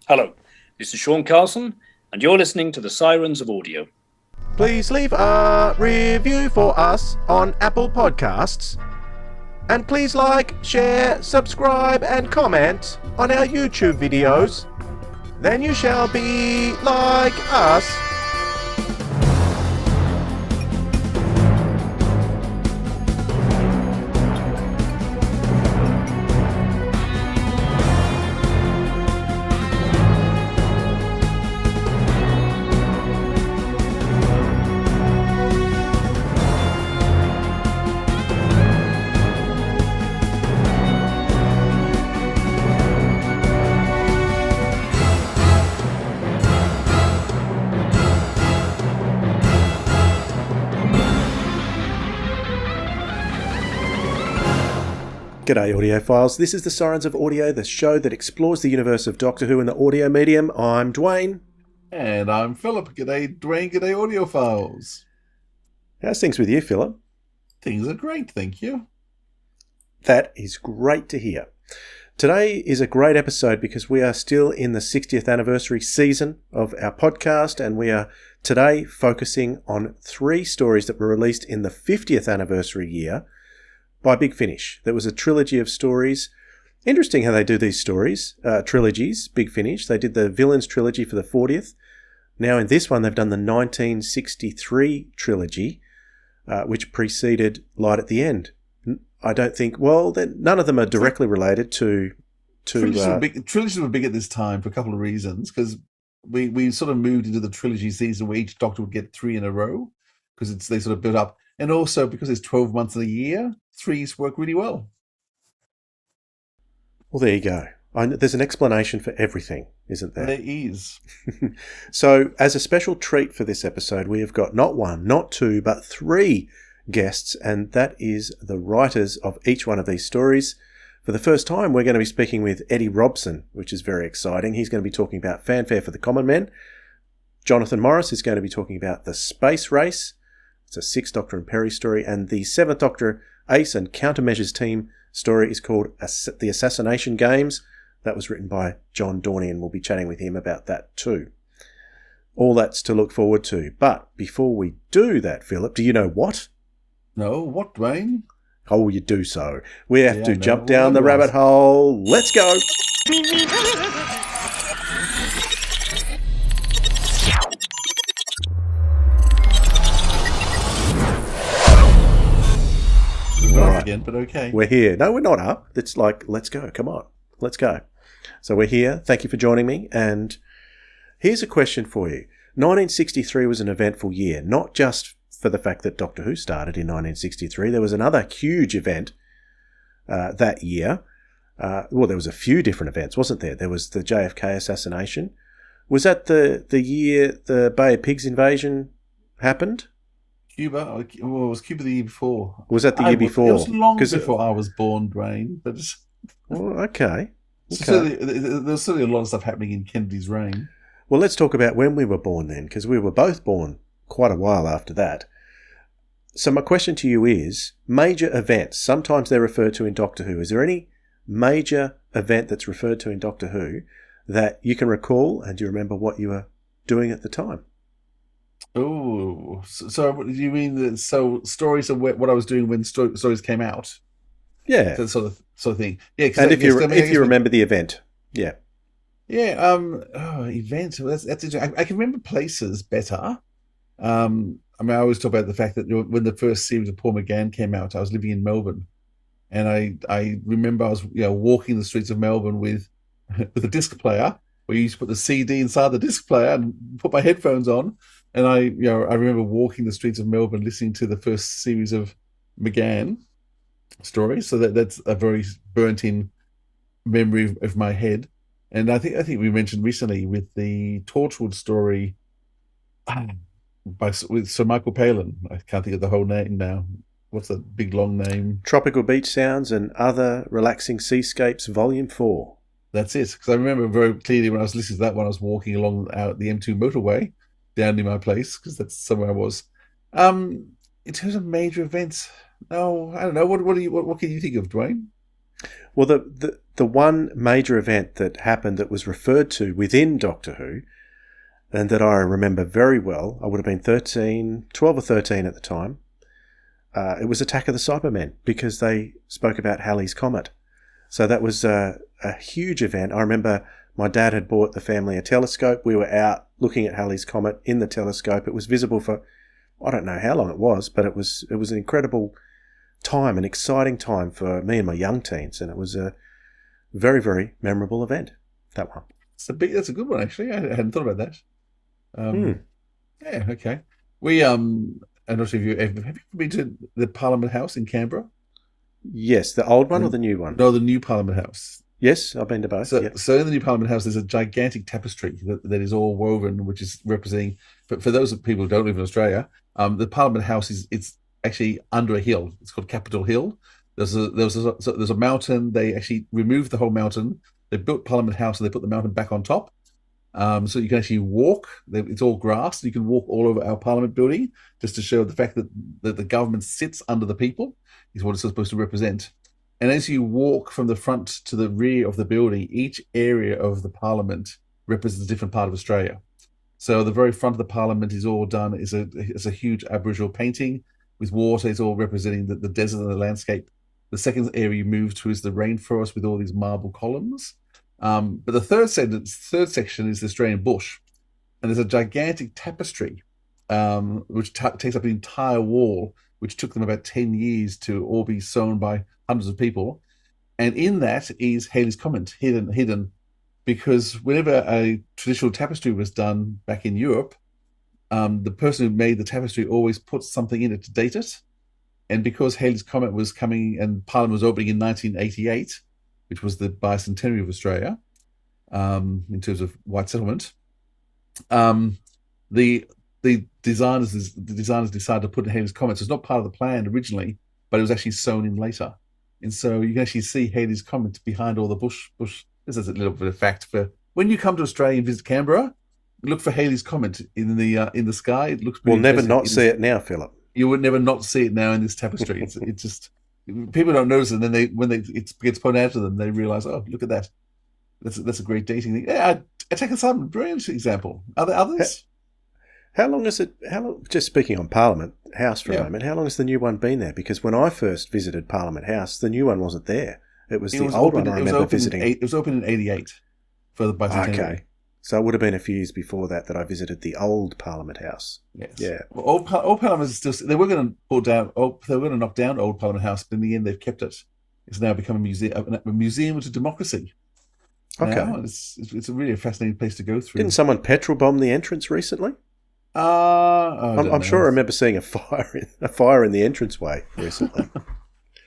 Hello, this is Sean Carlson, and you're listening to the Sirens of Audio. Please leave a review for us on Apple Podcasts. And please like, share, subscribe and comment on our YouTube videos. Then you shall be like us. G'day audiophiles, this is the Sirens of Audio, the show that explores the universe of Doctor Who in the audio medium. I'm Dwayne. And I'm Philip. G'day Dwayne, g'day audiophiles. How's things with you, Philip? Things are great, thank you. That is great to hear. Today is a great episode because we are still in the 60th anniversary season of our podcast, and we are today focusing on 3 stories that were released in the 50th anniversary year by Big Finish. There was a trilogy of stories. Interesting how they do these stories, trilogies, Big Finish. They did the Villains trilogy for the 40th. Now in this one, they've done the 1963 trilogy, which preceded Light at the End. I don't think, none of them are directly related to Trilogies were big at this time for a couple of reasons, because we sort of moved into the trilogy season where each Doctor would get 3 in a row, because they sort of built up. And also because it's 12 months in a year, 3s work really well. Well, there you go. There's an explanation for everything, isn't there? There is. So, as a special treat for this episode, we have got not 1, not 2, but 3 guests, and that is the writers of each one of these stories. For the first time, we're going to be speaking with Eddie Robson, which is very exciting. He's going to be talking about Fanfare for the Common Men. Jonathan Morris is going to be talking about The Space Race. It's a 6th Doctor and Perry story, and the 7th Doctor Ace and Countermeasures team story is called The Assassination Games. That was written by John Dorney, and we'll be chatting with him about that too. All that's to look forward to. But before we do that, Philip, do you know what? No, what, Dwayne? Oh, you do so. We have to jump down the rabbit hole. Let's go. Again, but okay. We're here. No, we're not up. It's like, let's go. Come on. Let's go. So we're here. Thank you for joining me. And here's a question for you. 1963 was an eventful year, not just for the fact that Doctor Who started in 1963. There was another huge event that year. There was a few different events, wasn't there? There was the JFK assassination. Was that the year the Bay of Pigs invasion happened? Cuba? Well, it was Cuba the year before. Was that the year before? It was long before I was born, Dwayne. But okay. So there's certainly a lot of stuff happening in Kennedy's reign. Well, let's talk about when we were born then, because we were both born quite a while after that. So my question to you is, major events, sometimes they're referred to in Doctor Who. Is there any major event that's referred to in Doctor Who that you can recall, and do you remember what you were doing at the time? Oh, so do you mean stories of what I was doing when stories came out? Yeah, that sort of thing. Yeah, and if you remember the event, yeah. Events. Well, that's interesting. I can remember places better. I always talk about the fact that when the first series of Paul McGann came out, I was living in Melbourne, and I remember I was walking the streets of Melbourne with a disc player. Where you used to put the CD inside the disc player and put my headphones on. And I remember walking the streets of Melbourne listening to the first series of McGann stories. So that's a very burnt-in memory of my head. And I think we mentioned recently with the Torchwood story with Sir Michael Palin. I can't think of the whole name now. What's the big long name? Tropical Beach Sounds and Other Relaxing Seascapes, Volume 4. That's it. Because I remember very clearly when I was listening to that one, I was walking along the M2 motorway down near my place, because that's somewhere I was. In terms of major events, no, I don't know. What can you think of, Dwayne? Well, the one major event that happened that was referred to within Doctor Who, and that I remember very well, I would have been 12 or 13 at the time, it was Attack of the Cybermen, because they spoke about Halley's Comet. So that was a huge event. I remember my dad had bought the family a telescope. We were out looking at Halley's Comet in the telescope. It was visible for, I don't know how long it was, but it was an incredible time, an exciting time for me and my young teens, and it was a very, very memorable event, that one. That's a good one, actually. I hadn't thought about that. Yeah, okay. I'm not sure if have you been to the Parliament House in Canberra? Yes, the old one or the new one? No, the new Parliament House. Yes, I've been to both. So in the new Parliament House, there's a gigantic tapestry that is all woven, which is representing, for those people who don't live in Australia, the Parliament House it's actually under a hill. It's called Capitol Hill. There's a mountain. They actually removed the whole mountain. They built Parliament House and they put the mountain back on top. So you can actually walk. It's all grass. You can walk all over our Parliament building, just to show the fact that the government sits under the people is what it's supposed to represent. And as you walk from the front to the rear of the building, each area of the Parliament represents a different part of Australia. So the very front of the Parliament is all done is a huge Aboriginal painting with water. It's all representing the desert and the landscape. The second area you move to is the rainforest with all these marble columns. But the third section is the Australian bush, and there's a gigantic tapestry which takes up the entire wall, which took them about 10 years to all be sewn by hundreds of people. And in that is Halley's Comet hidden, because whenever a traditional tapestry was done back in Europe, the person who made the tapestry always puts something in it to date it. And because Halley's Comet was coming and Parliament was opening in 1988, which was the bicentenary of Australia, in terms of white settlement, the designers decided to put in Halley's Comet. So it's not part of the plan originally, but it was actually sewn in later. And so you can actually see Halley's Comet behind all the bush. This is a little bit of fact for when you come to Australia and visit Canberra, look for Halley's Comet in the sky. It looks. We'll never not see it now, Philip. You would never not see it now in this tapestry. It's just people don't notice it, and then when it gets pointed out to them, they realise, oh, look at that. That's a great dating thing. Yeah, Attack of the Cybermen, brilliant example. Are there others? How long is it? Just speaking on Parliament House for a moment, how long has the new one been there? Because when I first visited Parliament House, the new one wasn't there. It was the old one I remember visiting. It was open in 88 for the bicentennial. Okay. So it would have been a few years before that I visited the old Parliament House. Yes. Yeah. Well, old Parliament is still. They were going to pull down. They were going to knock down old Parliament House, but in the end, they've kept it. It's now become a museum to democracy. Okay. Now, it's a really fascinating place to go through. Didn't someone petrol bomb the entrance recently? I'm sure I remember seeing a fire in the entranceway recently.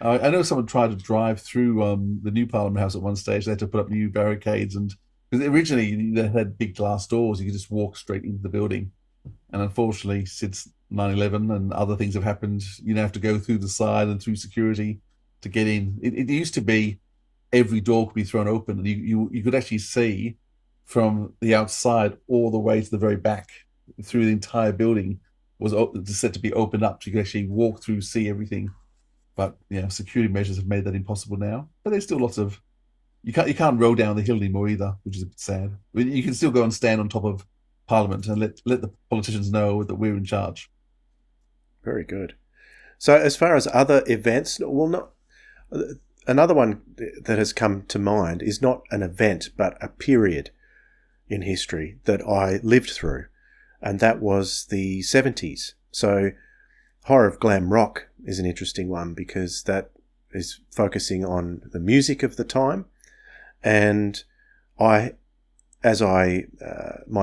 I know someone tried to drive through the new Parliament House at one stage. They had to put up new barricades, and because originally they had big glass doors, you could just walk straight into the building. And unfortunately, since 9/11 and other things have happened, you now have to go through the side and through security to get in. It used to be every door could be thrown open, and you could actually see from the outside all the way to the very back through the entire building was set to be opened up, so you could actually walk through, see everything. But security measures have made that impossible now. But there's still lots of you can't roll down the hill anymore either, which is a bit sad. I mean, you can still go and stand on top of Parliament and let the politicians know that we're in charge. Very good. So as far as other events, another one that has come to mind is not an event but a period in history that I lived through, and that was the 70s. So horror of glam rock is an interesting one because that is focusing on the music of the time, and my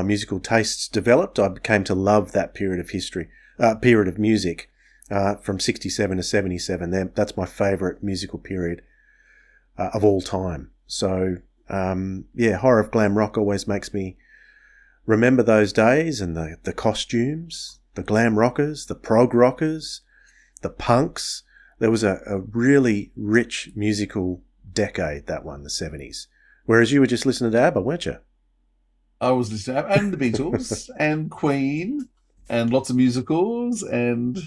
musical tastes developed, I came to love that period of music from 67 to 77. That's my favourite musical period of all time. So horror of glam rock always makes me remember those days and the costumes, the glam rockers, the prog rockers, the punks. There was a really rich musical decade, that one, the 70s. Whereas you were just listening to ABBA, weren't you? I was listening to ABBA and the Beatles and Queen and lots of musicals and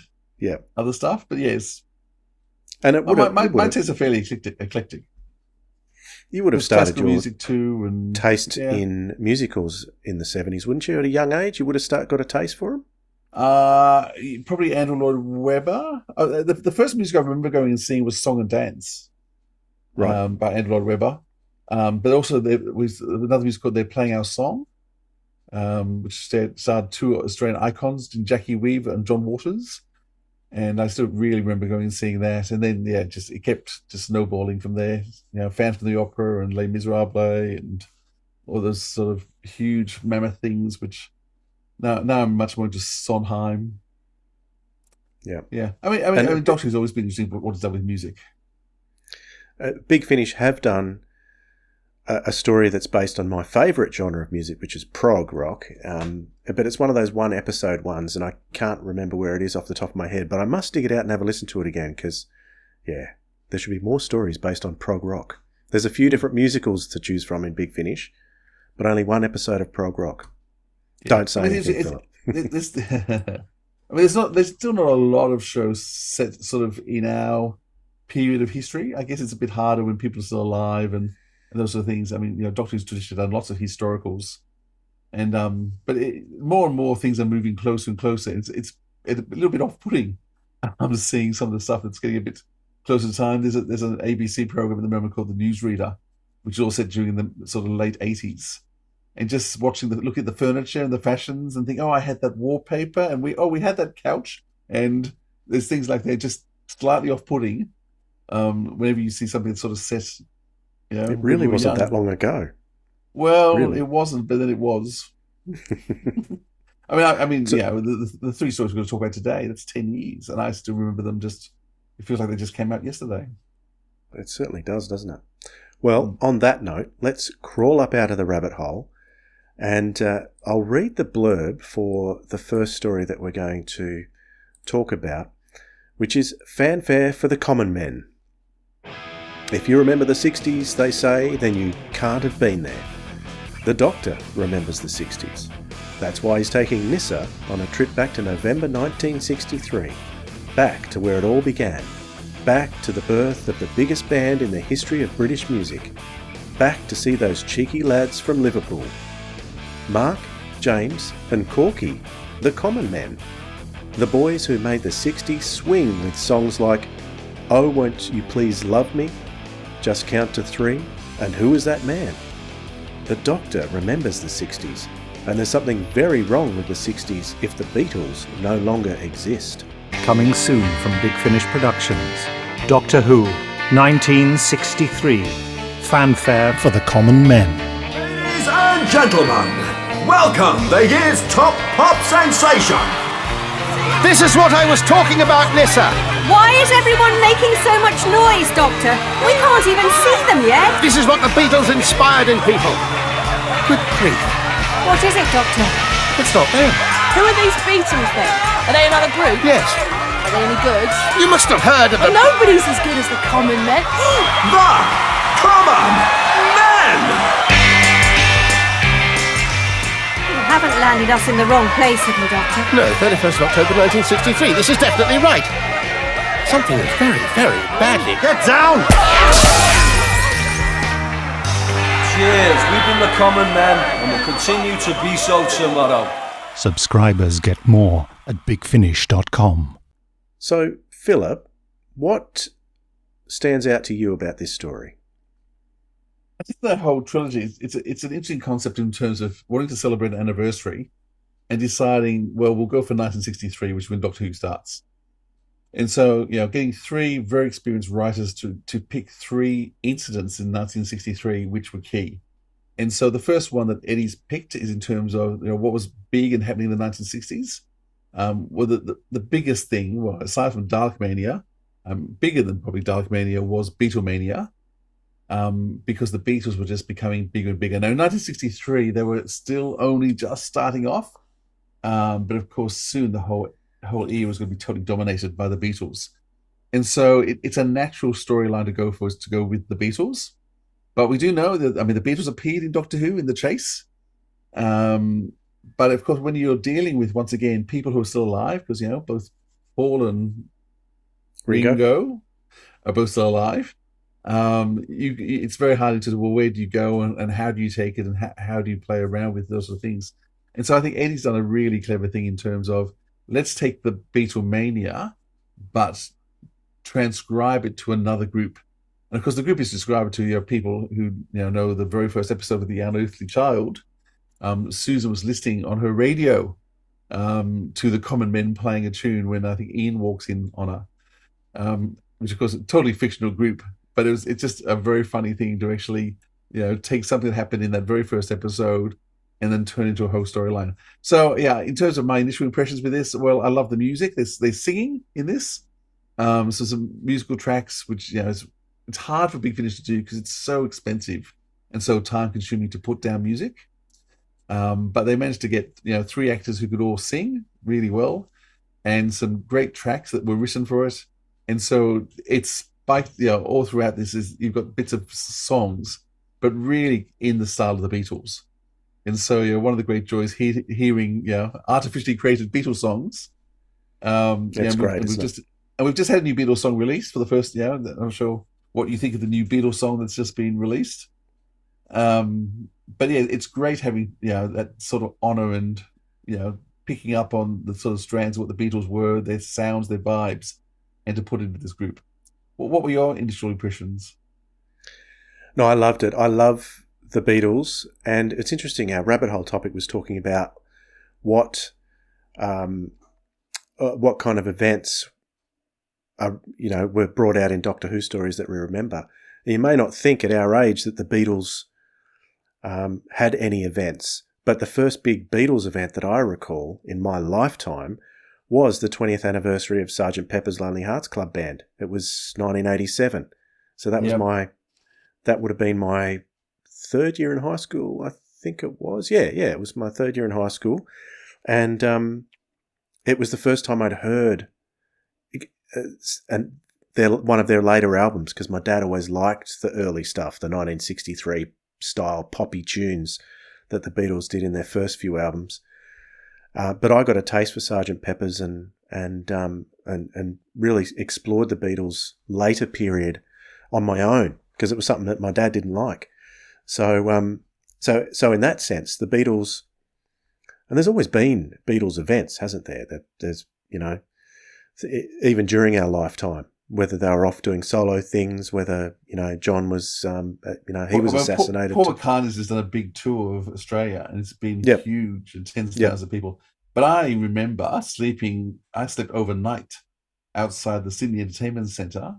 other stuff. But yes. And my tastes are fairly eclectic. You would have There's started classical your music too, and taste in musicals in the 70s, wouldn't you? At a young age, you would have got a taste for them? probably Andrew Lloyd Webber. The first music I remember going and seeing was Song and Dance, Right. by Andrew Lloyd Webber. But also there was another music called They're Playing Our Song, which starred two Australian icons, Jackie Weaver and John Waters. And I still really remember going and seeing that. And then, it kept just snowballing from there. Phantom of the Opera and Les Miserables and all those sort of huge mammoth things, which now I'm much more into Sondheim. Yeah. Yeah. I mean, Doctor Who's always been interesting, but what it's done with music. Big Finish have done a story that's based on my favourite genre of music, which is prog rock. But it's one of those one episode ones, and I can't remember where it is off the top of my head, but I must dig it out and have a listen to it again because, there should be more stories based on prog rock. There's a few different musicals to choose from in Big Finish, but only one episode of prog rock. Yeah. Don't say anything, Philip. There's still not a lot of shows set sort of in our period of history. I guess it's a bit harder when people are still alive and those sort of things. I mean, Doctor Who's traditionally done lots of historicals, and but more and more things are moving closer and closer. It's a little bit off-putting. I'm seeing some of the stuff that's getting a bit closer to time. There's an ABC program at the moment called The Newsreader, which is all set during the sort of late 80s, and just watching look at the furniture and the fashions and think, oh, I had that wallpaper, and we had that couch, and there's things like that just slightly off-putting. Whenever you see something that's sort of set. It really wasn't that long ago. Well, really? It wasn't, but then it was. I mean, so, the three stories we're going to talk about today, that's 10 years, and I still remember them it feels like they just came out yesterday. It certainly does, doesn't it? Well, on that note, let's crawl up out of the rabbit hole, and I'll read the blurb for the first story that we're going to talk about, which is Fanfare for the Common Men. If you remember the 60s, they say, then you can't have been there. The Doctor remembers the 60s. That's why he's taking Nissa on a trip back to November 1963. Back to where it all began. Back to the birth of the biggest band in the history of British music. Back to see those cheeky lads from Liverpool. Mark, James and Corky, the common men. The boys who made the 60s swing with songs like Oh, Won't You Please Love Me? Just Count to Three, and Who Is That Man? The Doctor remembers the 60s, and there's something very wrong with the 60s if the Beatles no longer exist. Coming soon from Big Finish Productions, Doctor Who, 1963, Fanfare for the Common Men. Ladies and gentlemen, welcome the year's top pop sensation. This is what I was talking about, Nissa. Why is everyone making so much noise, Doctor? We can't even see them yet. This is what the Beatles inspired in people. Good grief. What is it, Doctor? It's not them. Who are these Beatles then? Are they another group? Yes. Are they any good? You must have heard of them. Nobody's as good as the Common Men. The Common Men! You haven't landed us in the wrong place, have you, Doctor? No, 31st of October 1963. This is definitely right. Something is very, very badly. Get down! Cheers. We've been the Common Men and will continue to be so tomorrow. Subscribers get more at bigfinish.com. So, Philip, what stands out to you about this story? I think that whole trilogy, it's an interesting concept in terms of wanting to celebrate an anniversary and deciding, well, we'll go for 1963, which is when Doctor Who starts. And so, getting three very experienced writers to pick three incidents in 1963, which were key. And so the first one that Eddie's picked is in terms of what was big and happening in the 1960s. Well, the biggest thing, well, aside from Dalekmania, bigger than probably Dalekmania, was Beatlemania, because the Beatles were just becoming bigger and bigger. Now, in 1963, they were still only just starting off, but of course, soon the whole era was going to be totally dominated by the Beatles. And so it's a natural storyline to go for, is to go with the Beatles. But we do know that, the Beatles appeared in Doctor Who in The Chase. But of course, when you're dealing with, once again, people who are still alive, because, both Paul and Ringo are both still alive. It's very hard to, well, where do you go and how do you take it and how do you play around with those sort of things. And so I think Eddie's done a really clever thing in terms of, let's take the Beatlemania, but transcribe it to another group. And of course, the group is described to people who know the very first episode of The Unearthly Child. Susan was listening on her radio to the Common Men playing a tune when I think Ian walks in on her, which of course is a totally fictional group, but it's just a very funny thing to actually take something that happened in that very first episode and then turn into a whole storyline. So yeah, in terms of my initial impressions with this, well, I love the music. There's singing in this, so some musical tracks, which it's hard for Big Finish to do because it's so expensive and so time consuming to put down music. But they managed to get 3 actors who could all sing really well, and some great tracks that were written for it. And so it's all throughout this you've got bits of songs, but really in the style of the Beatles. And so one of the great joys hearing artificially created Beatles songs. That's great. We've just had a new Beatles song released for the first. I'm not sure what you think of the new Beatles song that's just been released. But yeah, it's great having that sort of honor and picking up on the sort of strands of what the Beatles were, their sounds, their vibes, and to put into this group. What were your initial impressions? No, I loved it. I love the Beatles, and it's interesting. Our rabbit hole topic was talking about what kind of events were brought out in Doctor Who stories that we remember. You may not think at our age that the Beatles had any events, but the first big Beatles event that I recall in my lifetime was the 20th anniversary of Sgt. Pepper's Lonely Hearts Club Band. It was 1987. So that was that would have been my 3rd year in high school, I think it was. Yeah, it was my 3rd year in high school. And it was the first time I'd heard one of their later albums, because my dad always liked the early stuff, the 1963 style poppy tunes that the Beatles did in their first few albums. But I got a taste for Sgt. Pepper's and really explored the Beatles' later period on my own, because it was something that my dad didn't like. So in that sense, the Beatles, and there's always been Beatles events, hasn't there? That there's even during our lifetime, whether they were off doing solo things, whether John was he was assassinated. Paul McCartney's has done a big tour of Australia, and it's been huge, and tens of thousands of people. But I remember I slept overnight outside the Sydney Entertainment Centre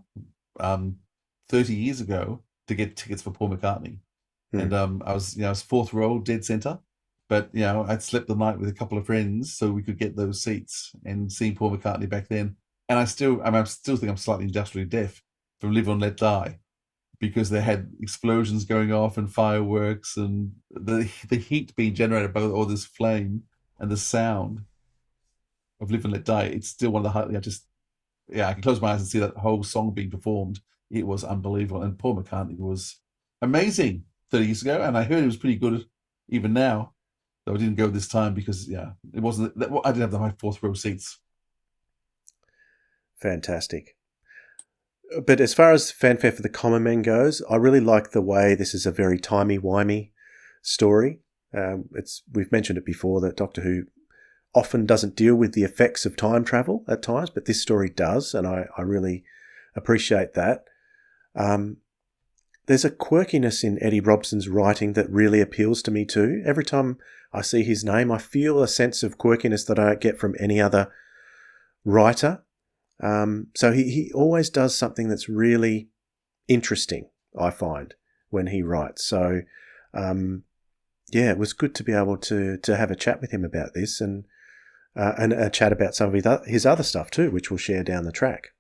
30 years ago to get tickets for Paul McCartney. And I was 4th row, dead centre. But I'd slept the night with a couple of friends so we could get those seats and see Paul McCartney back then. And I still think I'm slightly industrially deaf from Live and Let Die, because they had explosions going off and fireworks and the heat being generated by all this flame and the sound of Live and Let Die. It's still one of the highlights. I can close my eyes and see that whole song being performed. It was unbelievable. And Paul McCartney was amazing 30 years ago. And I heard he was pretty good even now, though I didn't go this time because, it wasn't, I didn't have the high 4th row seats. Fantastic. But as far as Fanfare for the Common Men goes, I really like the way this is a very timey-wimey story. We've mentioned it before that Doctor Who often doesn't deal with the effects of time travel at times, but this story does, and I really appreciate that. There's a quirkiness in Eddie Robson's writing that really appeals to me too. Every time I see his name, I feel a sense of quirkiness that I don't get from any other writer. So he always does something that's really interesting, I find, when he writes. So, it was good to be able to have a chat with him about this and a chat about some of his other stuff too, which we'll share down the track.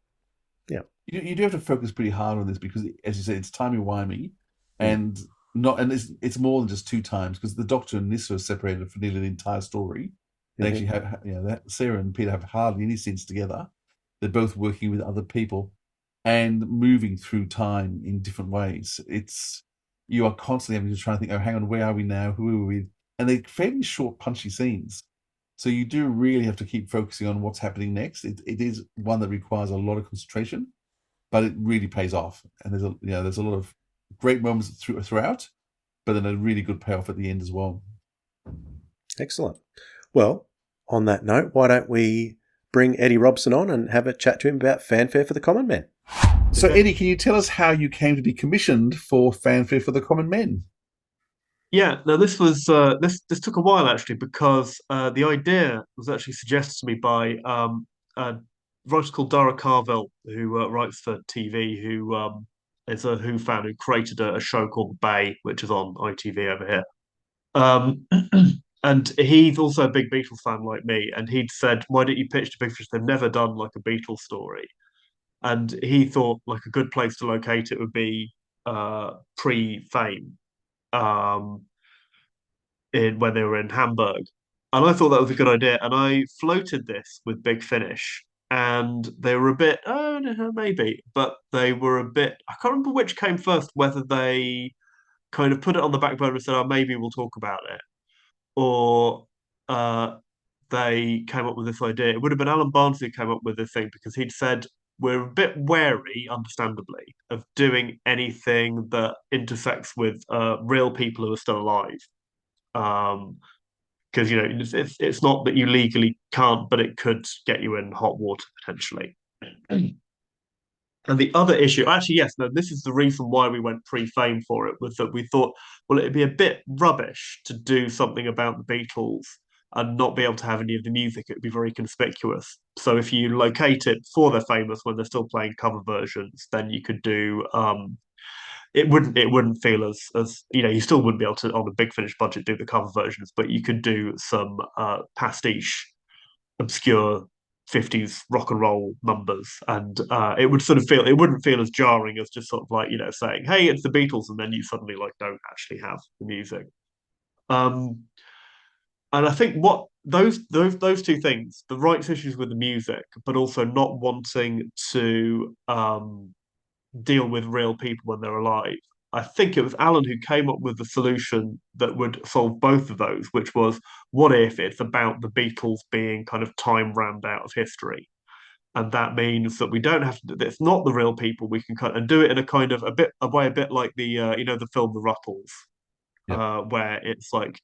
Yeah. You do have to focus pretty hard on this because, as you said, it's timey-wimey and it's more than just 2 times, because the Doctor and Nyssa are separated for nearly the entire story. They actually have, that Sarah and Peter have hardly any scenes together. They're both working with other people and moving through time in different ways. You are constantly having to try and think, oh, hang on, where are we now? Who are we? And they're fairly short, punchy scenes. So you do really have to keep focusing on what's happening next. It is one that requires a lot of concentration. but it really pays off. And there's a lot of great moments throughout, but then a really good payoff at the end as well. Excellent. Well, on that note, why don't we bring Eddie Robson on and have a chat to him about Fanfare for the Common Man? So, Eddie, can you tell us how you came to be commissioned for Fanfare for the Common Men? Yeah, now this was this took a while actually, because the idea was actually suggested to me by a writer called Dara Carville, who writes for TV, who is a Who fan who created a show called The Bay, which is on ITV over here. Um, and he's also a big Beatles fan like me, and he'd said, "Why don't you pitch to Big Fish? They've never done like a Beatles story." And he thought like a good place to locate it would be pre-Fame. Um, in when they were in Hamburg. And I thought that was a good idea. And I floated this with Big Finish. And they were a bit, oh, no, maybe. But they were a bit, I can't remember which came first, whether they kind of put it on the back burner and said, oh, maybe we'll talk about it. Or they came up with this idea. It would have been Alan Barnes who came up with this thing, because he'd said, we're a bit wary, understandably, of doing anything that intersects with real people who are still alive. Because it's not that you legally can't, but it could get you in hot water potentially. And the other issue, actually, yes, no, this is the reason why we went pre-Fame for it, was that we thought, well, it'd be a bit rubbish to do something about the Beatles and not be able to have any of the music. It would be very conspicuous. So if you locate it before they're famous, when they're still playing cover versions, then you could do it wouldn't feel as you still wouldn't be able to, on a Big Finish budget, do the cover versions, but you could do some pastiche obscure 50s rock and roll numbers, and it wouldn't feel as jarring as just sort of like saying, hey, it's the Beatles, and then you suddenly like don't actually have the music. And I think what those two things, the rights issues with the music, but also not wanting to deal with real people when they're alive. I think it was Alan who came up with the solution that would solve both of those, which was, what if it's about the Beatles being kind of time rammed out of history? And that means that we don't have to, it's not the real people. We can kind of do it in a kind of a way a bit like the the film The Ruttles, where it's like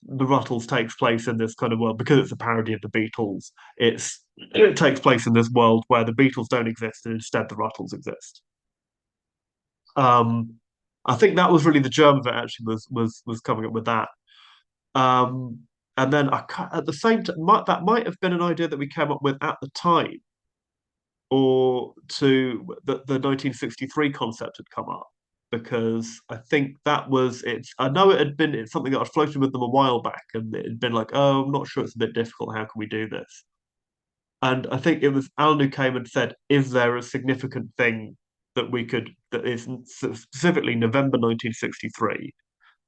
the Ruttles takes place in this kind of world, because it's a parody of the Beatles. It takes place in this world where the Beatles don't exist and instead the Ruttles exist. I think that was really the germ of it. Actually, was coming up with that. Um, and then at the same time, that might have been an idea that we came up with at the time, or the 1963 concept had come up, because I think that was it. I know it's something that I'd floated with them a while back, and it had been like, oh, I'm not sure, it's a bit difficult. How can we do this? And I think it was Alan who came and said, is there a significant thing that is specifically November 1963,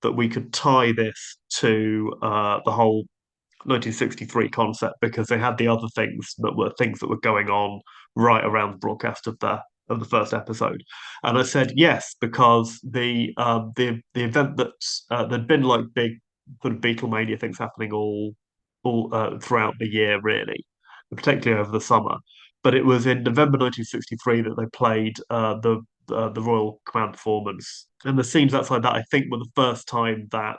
that we could tie this to the whole 1963 concept, because they had the other things that were going on right around the broadcast of the first episode. And I said yes, because the event that there'd been like big sort of Beatlemania things happening all throughout the year, really, particularly over the summer. But it was in November 1963 that they played the Royal Command performance, and the scenes outside that, I think, were the first time that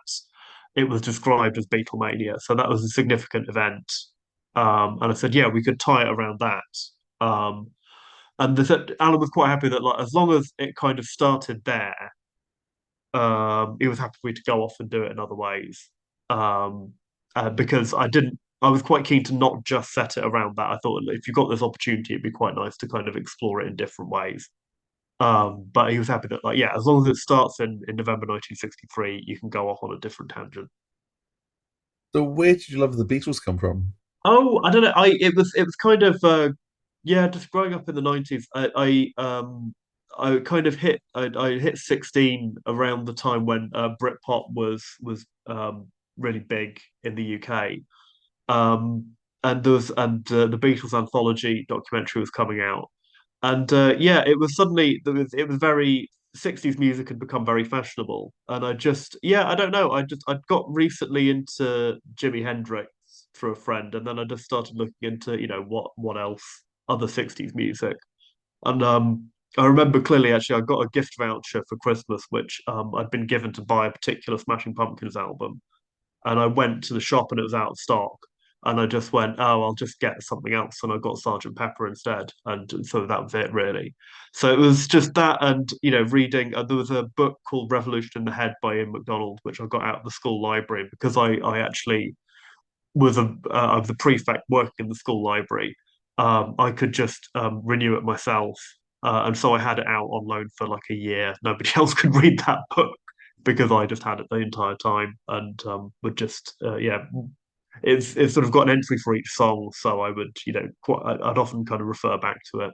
it was described as Beatlemania. So that was a significant event. And I said, yeah, we could tie it around that. And Alan was quite happy that, like, as long as it kind of started there, he was happy for me to go off and do it in other ways. Because I was quite keen to not just set it around that. I thought if you got this opportunity, it'd be quite nice to kind of explore it in different ways. But he was happy that, like, yeah, as long as it starts in November 1963, you can go off on a different tangent. So where did you love the Beatles come from? Oh, I don't know. It was kind of just growing up in the 90s. I kind of I hit 16 around the time when Britpop was really big in the UK. The Beatles anthology documentary was coming out, and it was suddenly it was very 60s music had become very fashionable, and I don't know, I got recently into Jimi Hendrix through a friend, and then I just started looking into what else, other 60s music, and I remember clearly, actually, I got a gift voucher for Christmas, which I'd been given to buy a particular Smashing Pumpkins album. And I went to the shop and it was out of stock. And I just went, oh, I'll just get something else. And I got Sergeant Pepper instead. And so that was it, really. So it was just that. And, reading, there was a book called Revolution in the Head by Ian MacDonald, which I got out of the school library because I actually I was the prefect working in the school library. I could just renew it myself. And so I had it out on loan for like a year. Nobody else could read that book because I just had it the entire time and would just it's sort of got an entry for each song, so I would I'd often kind of refer back to it.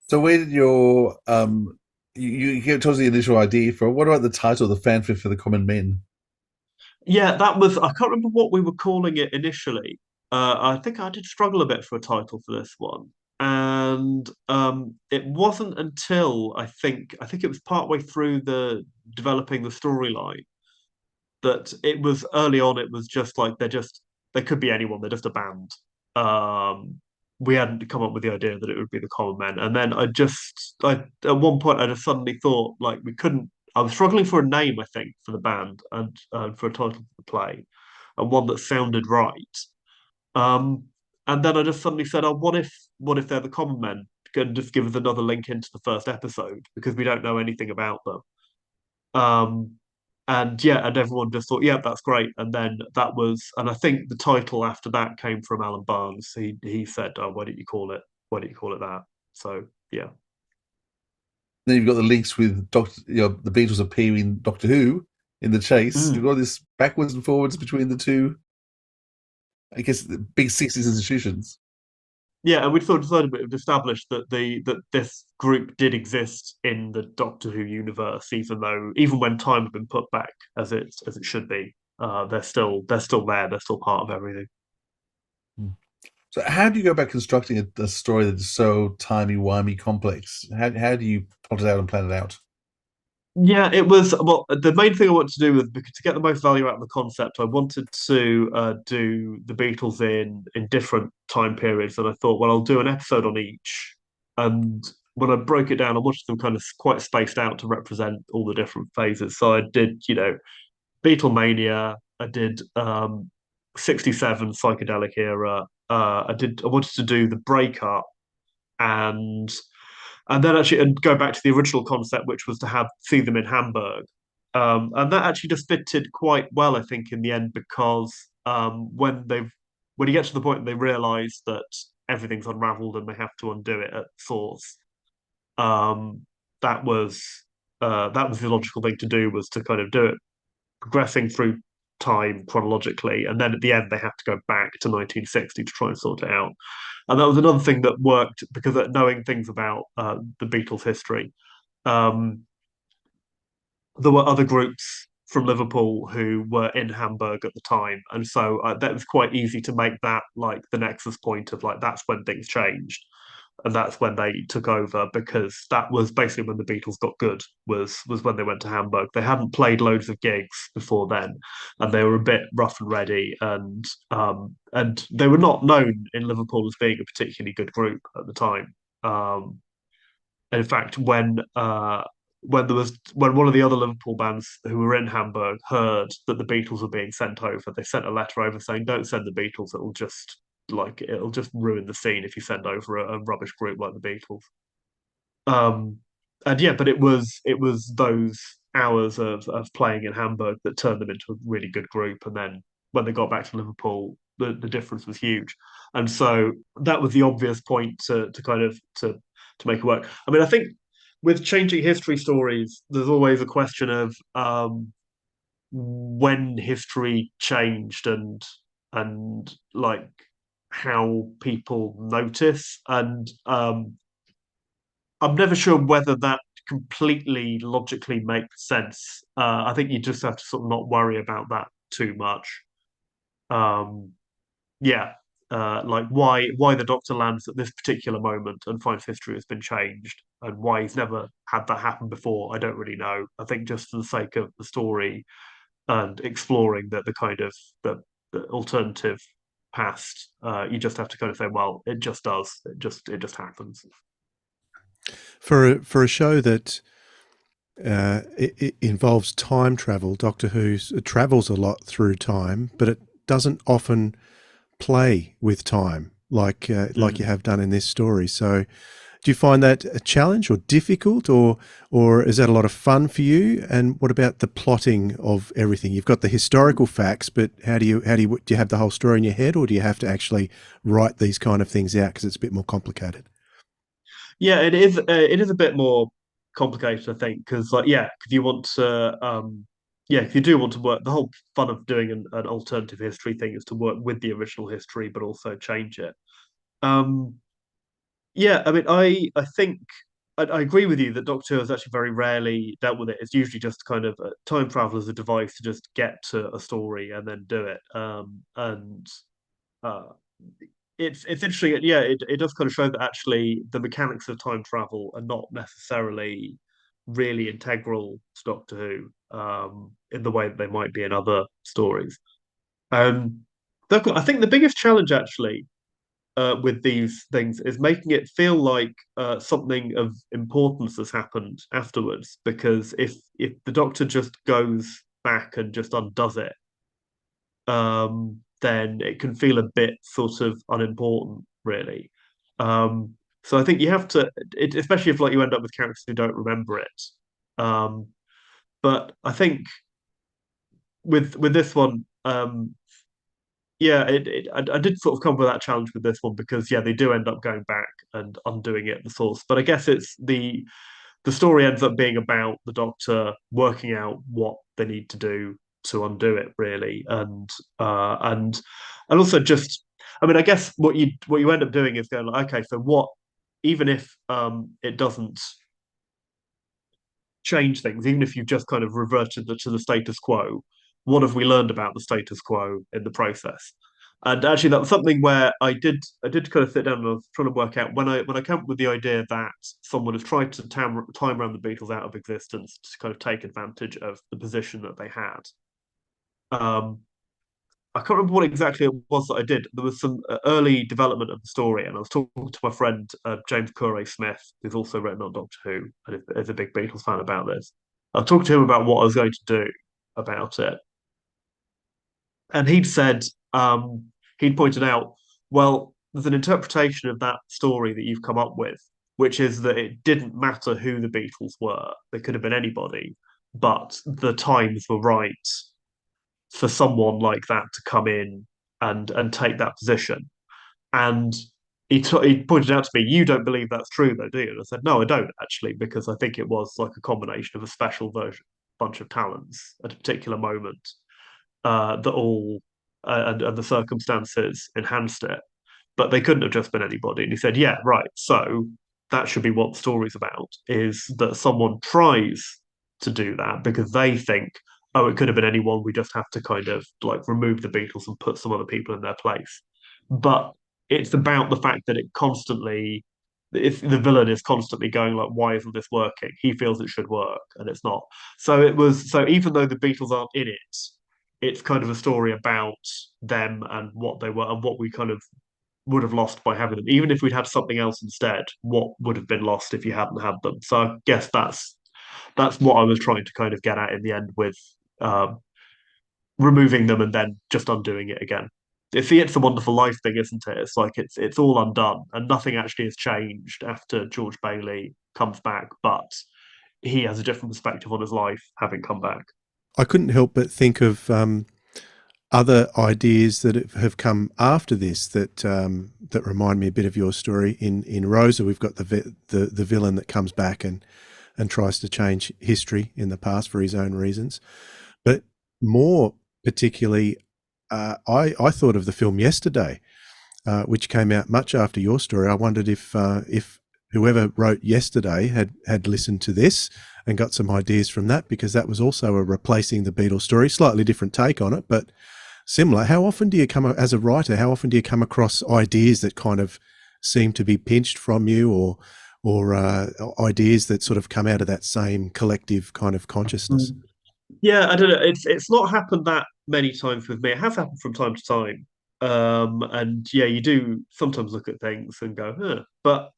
So where did your you told us the initial idea for what about the title, the fanfare for the common men? Yeah, that was I can't remember what we were calling it initially. I think I did struggle a bit for a title for this one. And it wasn't until I think it was partway through the developing the storyline that it was early on. It was just like they could be anyone. They're just a band. We hadn't come up with the idea that it would be the Common Men, and then I at one point I just suddenly thought like we couldn't. I was struggling for a name, I think, for the band and for a title for the play, and one that sounded right. Um, and then I just suddenly said, "Oh, what if they're the Common Men? Can just give us another link into the first episode because we don't know anything about them." Um, and yeah, and everyone just thought, "Yeah, that's great." And then and I think the title after that came from Alan Barnes. He said, "Oh, why don't you call it? Why don't you call it that?" So yeah. Then you've got the links with the Beatles appearing Doctor Who in the chase. You've got this backwards and forwards between the two. I guess the big 60s institutions. Yeah, and we'd sort of decided we'd established that this group did exist in the Doctor Who universe, even when time had been put back as it should be. They're still there. They're still part of everything. So how do you go about constructing a story that's so timey-wimey complex? How do you plot it out and plan it out? Yeah, it was the main thing I wanted to do was because to get the most value out of the concept, I wanted to do the Beatles in different time periods, and I thought, well, I'll do an episode on each. And when I broke it down, I wanted them kind of quite spaced out to represent all the different phases. So I did, Beatlemania, I did 67 psychedelic era. I wanted to do the breakup and then actually and go back to the original concept, which was to see them in Hamburg. And that actually just fitted quite well, I think, in the end, because when you get to the point they realise that everything's unravelled and they have to undo it at source, um, that was the logical thing to do, was to kind of do it progressing through time chronologically, and then at the end they have to go back to 1960 to try and sort it out. And that was another thing that worked because knowing things about the Beatles' history, there were other groups from Liverpool who were in Hamburg at the time, and so that was quite easy to make that like the nexus point of like that's when things changed, and that's when they took over, because that was basically when the Beatles got good, was when they went to Hamburg. They hadn't played loads of gigs before then, and they were a bit rough and ready, and they were not known in Liverpool as being a particularly good group at the time. In fact, when one of the other Liverpool bands who were in Hamburg heard that the Beatles were being sent over, they sent a letter over saying, "Don't send the Beatles. It'll just ruin the scene if you send over a rubbish group like the Beatles." And yeah, but it was those hours of playing in Hamburg that turned them into a really good group. And then when they got back to Liverpool, the difference was huge. And so that was the obvious point to kind of to make it work. I mean, I think with changing history stories, there's always a question of when history changed and like how people notice. And I'm never sure whether that completely logically makes sense. I think you just have to sort of not worry about that too much. Um, yeah, like why the Doctor lands at this particular moment and finds history has been changed, and why he's never had that happen before, I don't really know. I think just for the sake of the story and exploring the kind of the alternative past. You just have to kind of say, well, it just does. It just happens. For a show that it involves time travel, Doctor Who travels a lot through time, but it doesn't often play with time like you have done in this story. So do you find that a challenge or difficult, or is that a lot of fun for you? And what about the plotting of everything? You've got the historical facts, but do you have the whole story in your head, or do you have to actually write these kind of things out because it's a bit more complicated? Yeah, it is. It is a bit more complicated, I think, because because you want to, if you do want to work, the whole fun of doing an alternative history thing is to work with the original history, but also change it. Yeah, I mean, I think I agree with you that Doctor Who has actually very rarely dealt with it. It's usually just kind of time travel as a device to just get to a story and then do it. And uh, it's interesting. Yeah, it does kind of show that actually the mechanics of time travel are not necessarily really integral to Doctor Who in the way that they might be in other stories. Um, I think the biggest challenge actually with these things is making it feel like something of importance has happened afterwards. Because if the Doctor just goes back and just undoes it, then it can feel a bit sort of unimportant, really. So I think you have to, especially if you end up with characters who don't remember it. Um, but I think with this one, I did sort of come with that challenge with this one because they do end up going back and undoing it at the source. But I guess it's the story ends up being about the Doctor working out what they need to do to undo it, really, and also just, I mean, I guess what you end up doing is going okay, so what, even if it doesn't change things, even if you've just kind of reverted to the status quo, what have we learned about the status quo in the process? And actually, that was something where I did kind of sit down and I was trying to work out when I came up with the idea that someone has tried to time around the Beatles out of existence to kind of take advantage of the position that they had. I can't remember what exactly it was that I did. There was some early development of the story, and I was talking to my friend James Corey Smith, who's also written on Doctor Who and is a big Beatles fan about this. I talked to him about what I was going to do about it, and he'd pointed out, well, there's an interpretation of that story that you've come up with, which is that it didn't matter who the Beatles were; they could have been anybody, but the times were right for someone like that to come in and take that position. And he pointed out to me, you don't believe that's true, though, do you? And I said, no, I don't actually, because I think it was like a combination of a special bunch of talents at a particular moment that all and the circumstances enhanced it. But they couldn't have just been anybody. And he said, yeah, right. So that should be what the story's about: is that someone tries to do that because they think, oh, it could have been anyone. We just have to kind of remove the Beatles and put some other people in their place. But it's about the fact that if the villain is constantly going why isn't this working? He feels it should work and it's not. So even though the Beatles aren't in it, it's kind of a story about them and what they were and what we kind of would have lost by having them. Even if we'd had something else instead, what would have been lost if you hadn't had them? So I guess that's what I was trying to kind of get at in the end with removing them and then just undoing it again. It's a Wonderful Life thing, isn't it? It's it's all undone and nothing actually has changed after George Bailey comes back, but he has a different perspective on his life having come back. I couldn't help but think of other ideas that have come after this that remind me a bit of your story. In Rosa, we've got the villain that comes back and tries to change history in the past for his own reasons. But more particularly, I thought of the film Yesterday, which came out much after your story. I wondered if whoever wrote Yesterday had listened to this and got some ideas from that, because that was also a replacing the Beatles story, slightly different take on it, but similar. How often do you as a writer, how often do you come across ideas that kind of seem to be pinched from you, or ideas that sort of come out of that same collective kind of consciousness? Yeah, I don't know. It's not happened that many times with me. It has happened from time to time. And yeah, you do sometimes look at things and go, huh. But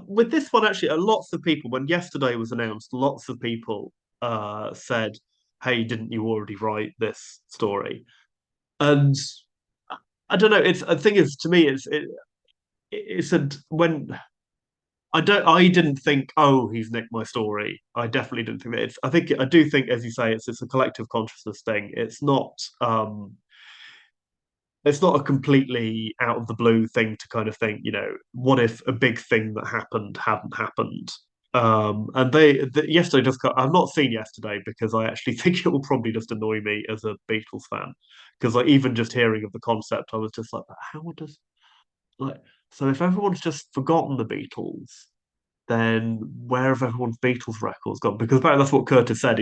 with this one, actually, lots of people, when yesterday was announced, lots of people said, "Hey, didn't you already write this story?" And I don't know. It's the thing is, to me, it's a when I didn't think, oh, he's nicked my story. I definitely didn't think that. I do think, as you say, it's a collective consciousness thing. It's not a completely out of the blue thing to kind of think, what if a big thing that happened hadn't happened? And yesterday I've not seen yesterday because I actually think it will probably just annoy me as a Beatles fan. Because like even just hearing of the concept, I was just like, how does like so if everyone's just forgotten the Beatles, then where have everyone's Beatles records gone? Because apparently that's what Curtis said.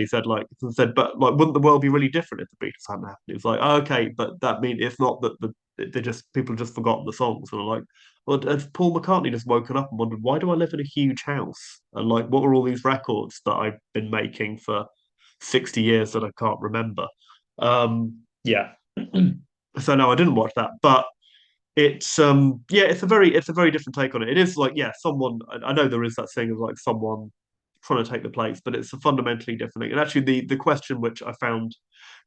But like, wouldn't the world be really different if the Beatles hadn't happened? It was like, oh, okay, but that means it's not that they just people have just forgotten the songs and are like, well, has Paul McCartney just woken up and wondered why do I live in a huge house and like what are all these records that I've been making for 60 years that I can't remember? Yeah. So no, I didn't watch that, but it's a very different take on it. It is like someone I know there is that thing of like someone trying to take the place, but it's a fundamentally different thing. And actually the question which I found,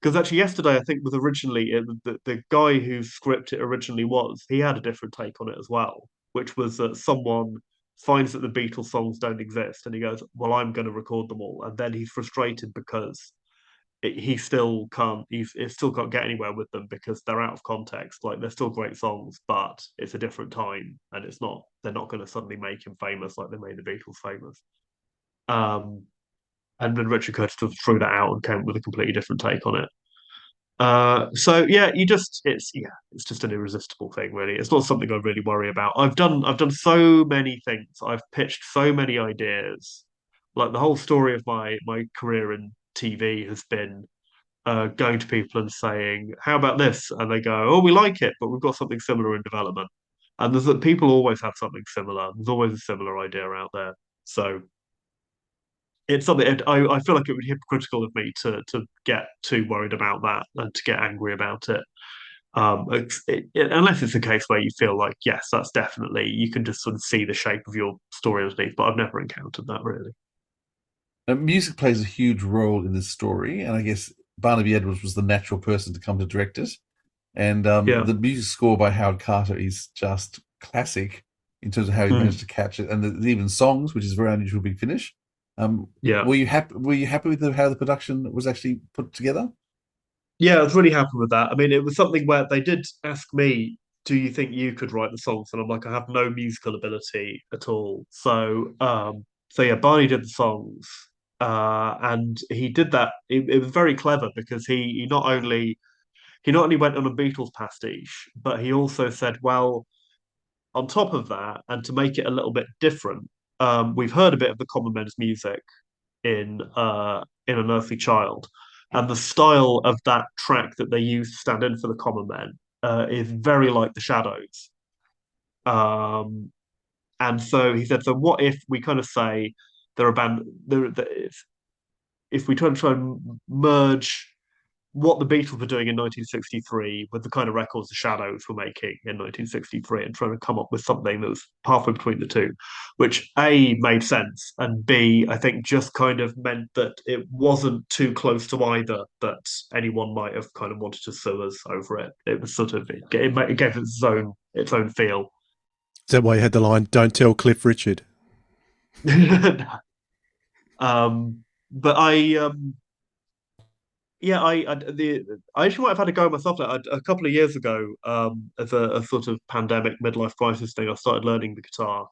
because actually yesterday I think was originally the guy whose script it originally was, he had a different take on it as well, which was that someone finds that the Beatles songs don't exist and he goes, well, I'm going to record them all, and then he's frustrated because he still can't get anywhere with them because they're out of context. Like they're still great songs, but it's a different time and they're not going to suddenly make him famous like they made the Beatles famous. um and then Richard Curtis just threw that out and came up with a completely different take on it. So yeah, it's just an irresistible thing, really. It's not something I really worry about. I've done so many things. I've pitched so many ideas. Like the whole story of my career in TV has been going to people and saying, "How about this?" And they go, "Oh, we like it, but we've got something similar in development." And people always have something similar. There's always a similar idea out there. So it's something I feel like it would be hypocritical of me to get too worried about that and to get angry about it. Unless it's a case where you feel like, yes, that's definitely, you can just sort of see the shape of your story underneath. But I've never encountered that really. Music plays a huge role in this story, and I guess Barnaby Edwards was the natural person to come to direct it. And the music score by Howard Carter is just classic in terms of how he managed to catch it, and there's even songs, which is very unusual Big Finish. Were you happy? Were you happy with how the production was actually put together? Yeah, I was really happy with that. I mean, it was something where they did ask me, "Do you think you could write the songs?" And I'm like, "I have no musical ability at all." So yeah, Barney did the songs, and he did that. It was very clever because he not only went on a Beatles pastiche, but he also said, "Well, on top of that, and to make it a little bit different, we've heard a bit of the Common Men's music in An Earthly Child, and the style of that track that they use to stand in for the Common Men is very like the Shadows." And so he said, "So what if we kind of say they're a band? If we try and merge what the Beatles were doing in 1963 with the kind of records the Shadows were making in 1963 and trying to come up with something that was halfway between the two," which A, made sense, and B, I think just kind of meant that it wasn't too close to either that anyone might have kind of wanted to sue us over it. It was sort of, it gave it its own feel. Is that why you had the line, "Don't tell Cliff Richard"? But I actually might have had a go myself. A couple of years ago, as a sort of pandemic midlife crisis thing, I started learning the guitar,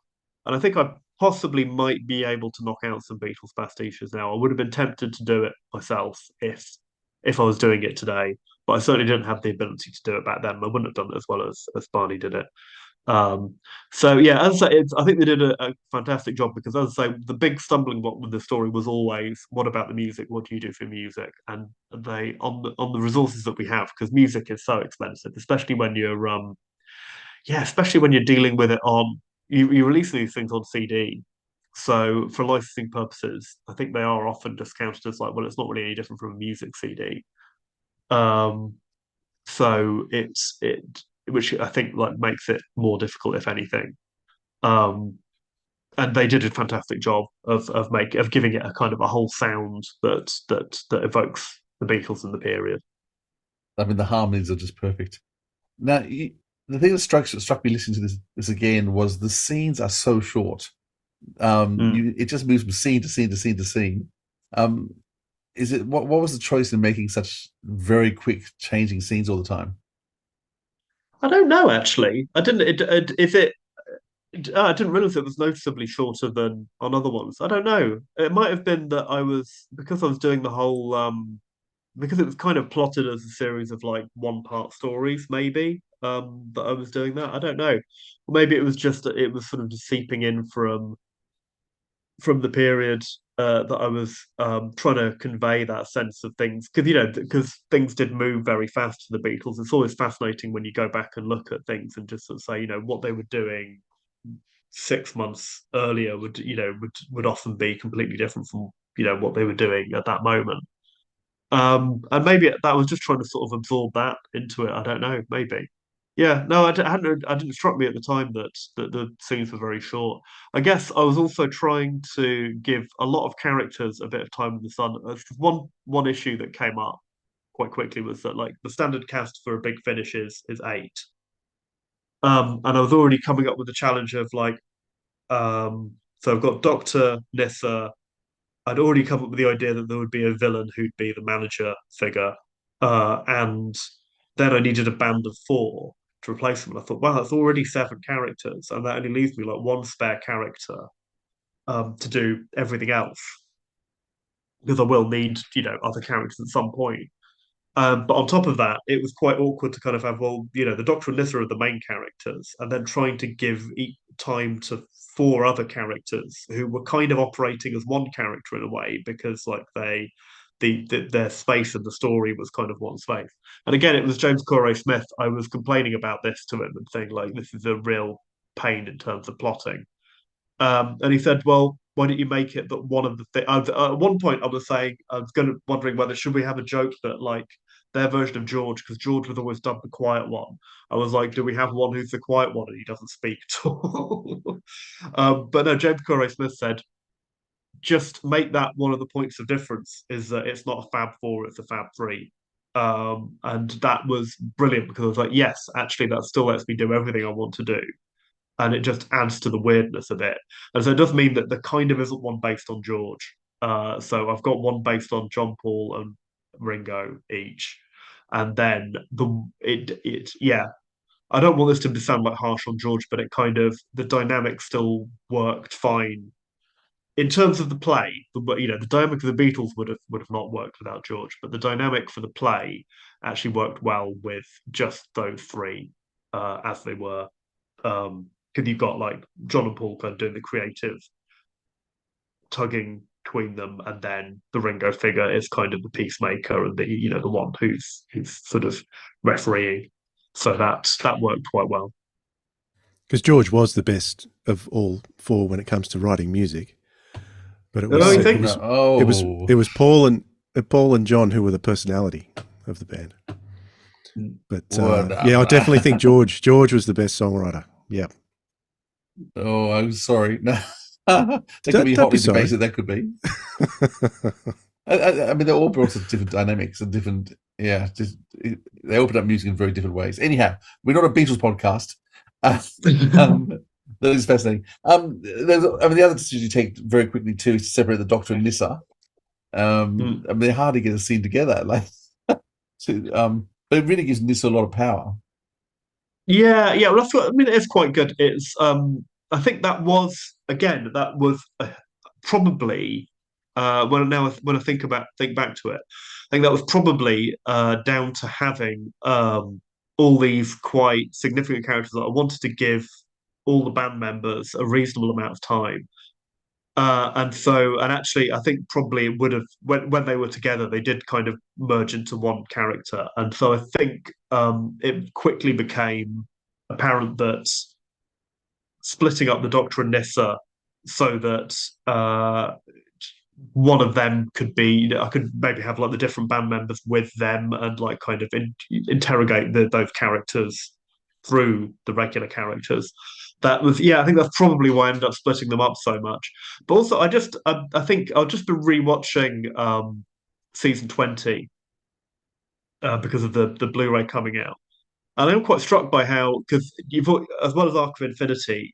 and I think I possibly might be able to knock out some Beatles pastiches now. I would have been tempted to do it myself if I was doing it today, but I certainly didn't have the ability to do it back then. I wouldn't have done it as well as Barney did it. So yeah, as I say, I think they did a fantastic job because, as I say, the big stumbling block with the story was always, what about the music? What do you do for music? And they on the resources that we have, because music is so expensive, especially when you're dealing with it on you release these things on CD. So for licensing purposes, I think they are often discounted as like, well, it's not really any different from a music CD. So which I think like makes it more difficult, if anything. Um, and they did a fantastic job of giving it a kind of a whole sound that evokes the Beatles in the period. I mean, the harmonies are just perfect. Now, the thing that struck me listening to this again was the scenes are so short. It just moves from scene to scene to scene to scene. What was the choice in making such very quick changing scenes all the time? I don't know actually. I didn't. I didn't realize it was noticeably shorter than on other ones. I don't know. It might have been that because I was doing the whole because it was kind of plotted as a series of like one part stories, maybe, that I was doing that. I don't know. Or maybe it was just that it was sort of just seeping in from the period that I was trying to convey that sense of things, because things did move very fast for the Beatles. It's always fascinating when you go back and look at things and just sort of say, what they were doing 6 months earlier would often be completely different from what they were doing at that moment. And maybe that was just trying to sort of absorb that into it. I don't know, maybe. Yeah, no, I didn't struck me at the time that the scenes were very short. I guess I was also trying to give a lot of characters a bit of time in the sun. One issue that came up quite quickly was that like the standard cast for a Big Finish is 8. And I was already coming up with the challenge of like, so I've got Doctor Nissa. I'd already come up with the idea that there would be a villain who'd be the manager figure, and then I needed a band of 4 to replace them. And I thought, wow, that's already 7 characters, and that only leaves me like one spare character to do everything else, because I will need other characters at some point. But on top of that, it was quite awkward to kind of have, well, the Doctor and Nissa are the main characters, and then trying to give time to 4 other characters who were kind of operating as one character in a way, because like their space in the story was kind of one space. And again, it was James Corey Smith. I was complaining about this to him and saying like, this is a real pain in terms of plotting. And he said, "Well, why don't you make it that one of the things?" At one point, I was saying, wondering whether should we have a joke that like their version of George, because George was always dubbed the quiet one. I was like, do we have one who's the quiet one and he doesn't speak at all? But no, James Corey Smith said, just make that one of the points of difference is that it's not a Fab Four, it's a Fab Three. And that was brilliant because I was like, yes, actually, that still lets me do everything I want to do, and it just adds to the weirdness of it. And so it does mean that there kind of isn't one based on George. So I've got one based on John Paul and Ringo each, and then yeah. I don't want this to sound like harsh on George, but it kind of the dynamic still worked fine in terms of the play. The dynamic of the Beatles would have not worked without George, but the dynamic for the play actually worked well with just those 3 as they were. Because you've got like John and Paul kind of doing the creative tugging between them, and then the Ringo figure is kind of the peacemaker and the one who's sort of refereeing. So that worked quite well. Because George was the best of all 4 when it comes to writing music, but it was it was Paul and John who were the personality of the band. But yeah, I definitely think George was the best songwriter. Yeah. Oh, I'm sorry. No, that could be hotly debated. That could be. I mean, they're all brought to different dynamics and different. Yeah, they open up music in very different ways. Anyhow, we're not a Beatles podcast. That is fascinating. The other decision you take very quickly too is to separate the Doctor and Nissa. I mean, they're hard to get a scene together. Like, but it really gives Nissa a lot of power. Yeah. Well, I mean, it's quite good. It's I think that was probably when I think back to it, I think that was probably down to having all these quite significant characters that I wanted to give all the band members a reasonable amount of time. And actually, I think probably it would have when they were together, they did kind of merge into one character, and so I think it quickly became apparent that splitting up the Doctor and Nissa so that one of them could be, I could maybe have like the different band members with them and like kind of interrogate those characters through the regular characters. That was, I think that's probably why I ended up splitting them up so much. But also, I think I'll just be rewatching season 20 because of the Blu-ray coming out. And I'm quite struck by how, because as well as Arc of Infinity,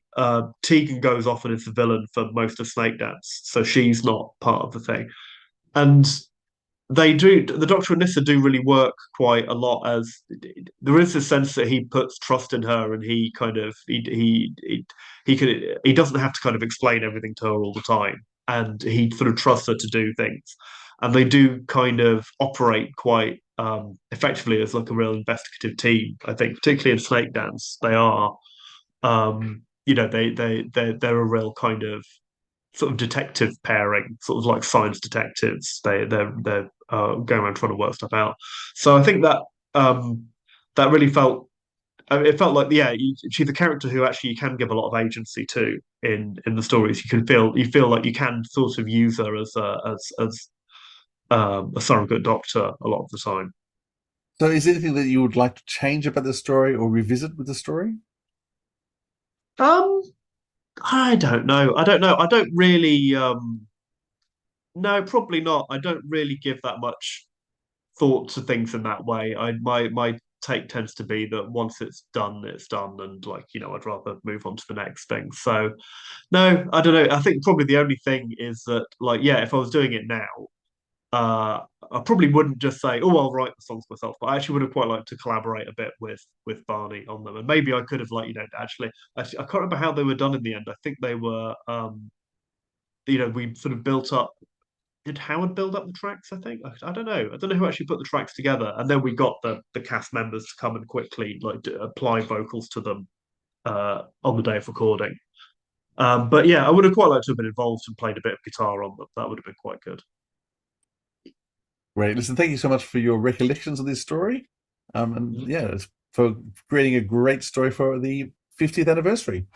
Tegan goes off and is the villain for most of Snake Dance, so she's not part of the thing. And the Doctor and Nyssa do really work quite a lot, as there is this sense that he puts trust in her, and he doesn't have to kind of explain everything to her all the time, and he sort of trusts her to do things, and they do kind of operate quite effectively as like a real investigative team. I think, particularly in Snake Dance, they are, they're a real kind of sort of detective pairing, sort of like science detectives. They're going around trying to work stuff out. So I think that that really felt. It felt like she's a character who actually you can give a lot of agency to in the stories. You feel like you can sort of use her as a surrogate doctor a lot of the time. So, is there anything that you would like to change about the story or revisit with the story? I don't know. I don't really. No, probably not. I don't really give that much thought to things in that way. My take tends to be that once it's done, and I'd rather move on to the next thing. So, no, I don't know. I think probably the only thing is that, if I was doing it now, I probably wouldn't just say, "Oh, I'll write the songs myself," but I actually would have quite liked to collaborate a bit with Barney on them, and maybe I could have actually I can't remember how they were done in the end. I think they were, we sort of built up. Did Howard build up the tracks? I think I don't know. I don't know who actually put the tracks together, and then we got the cast members to come and quickly apply vocals to them on the day of recording. But yeah, I would have quite liked to have been involved and played a bit of guitar on them. That would have been quite good. Great. Listen, thank you so much for your recollections of this story. For creating a great story for the 50th anniversary.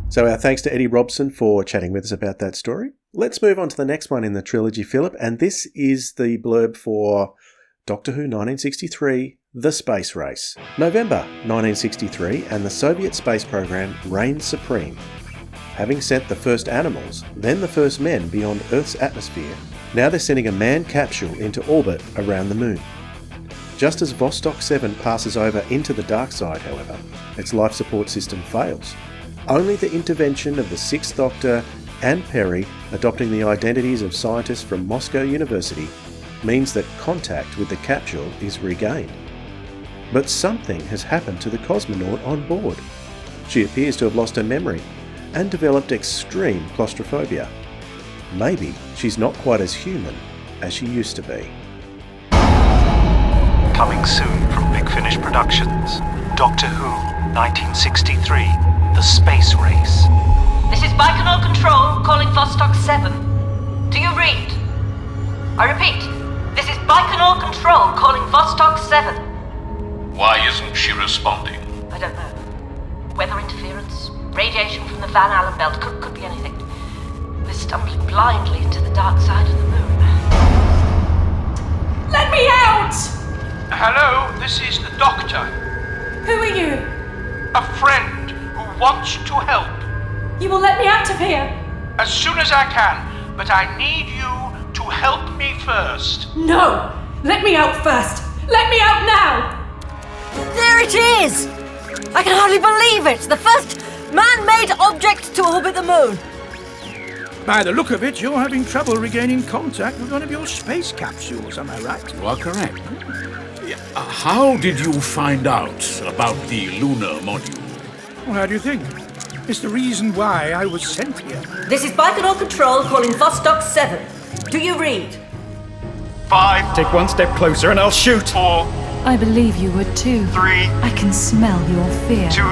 So our thanks to Eddie Robson for chatting with us about that story. Let's move on to the next one in the trilogy, Philip, and this is the blurb for Doctor Who 1963, The Space Race. November 1963, and the Soviet space program reigns supreme. Having sent the first animals, then the first men beyond Earth's atmosphere, now they're sending a manned capsule into orbit around the moon. Just as Vostok 7 passes over into the dark side, however, its life support system fails. Only the intervention of the Sixth Doctor and Perry, adopting the identities of scientists from Moscow University, means that contact with the capsule is regained. But something has happened to the cosmonaut on board. She appears to have lost her memory and developed extreme claustrophobia. Maybe she's not quite as human as she used to be. Coming soon from Big Finish Productions, Doctor Who, 1963, The Space Race. This is Baikonur Control calling Vostok 7. Do you read? I repeat, this is Baikonur Control calling Vostok 7. Why isn't she responding? I don't know. Weather interference, radiation from the Van Allen belt, could be anything. We're stumbling blindly into the dark side of the moon. Let me out! Hello, this is the Doctor. Who are you? A friend who wants to help. You will let me out of here? As soon as I can, but I need you to help me first. No! Let me out first! Let me out now! There it is! I can hardly believe it! The first man-made object to orbit the moon! By the look of it, you're having trouble regaining contact with one of your space capsules, am I right? You are correct. How did you find out about the lunar module? Well, how do you think? It's the reason why I was sent here. This is Baikonur Control calling Vostok 7. Do you read? 5. Take one step closer and I'll shoot. 4. I believe you would too. 3. I can smell your fear. 2.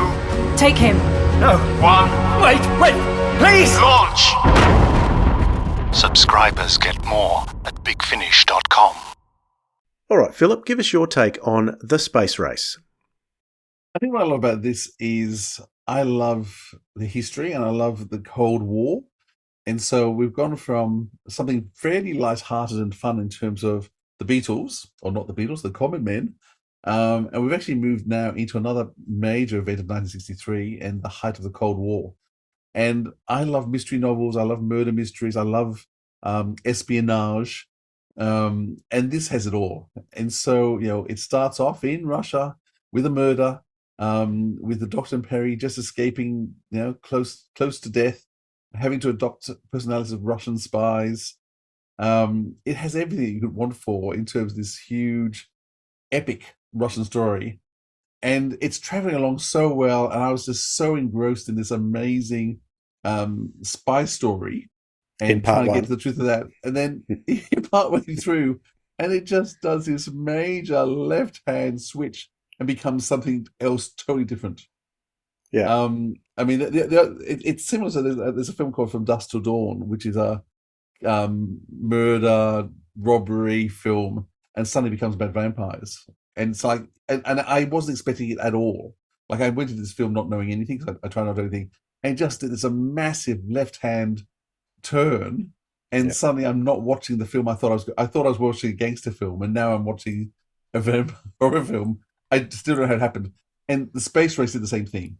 Take him. No. 1. Wait, please! Launch! Subscribers get more at bigfinish.com. All right, Philip, give us your take on The Space Race. I think what I love about this is I love the history and I love the Cold War. And so we've gone from something fairly light-hearted and fun in terms of the Beatles, or not the Beatles, the Common Men, And we've actually moved now into another major event of 1963 and the height of the Cold War. And I love mystery novels. I love murder mysteries. I love espionage. And this has it all. And so, it starts off in Russia with a murder, with the Doctor and Perry just escaping, close to death, having to adopt personalities of Russian spies. It has everything you could want for in terms of this huge, epic Russian story. And it's traveling along so well, and I was just so engrossed in this amazing spy story and trying to get to the truth of that. And then partway through, and it just does this major left-hand switch and becomes something else totally different. Yeah. I mean, it's similar to there's a film called From Dusk Till Dawn, which is a murder, robbery film, and suddenly becomes about vampires. And it's like, and I wasn't expecting it at all. Like, I went into this film not knowing anything, because I try not to do anything, and just did this a massive left-hand turn, and suddenly I'm not watching the film I thought I was watching a gangster film, and now I'm watching a horror film. I still don't know how it happened. And the space race did the same thing.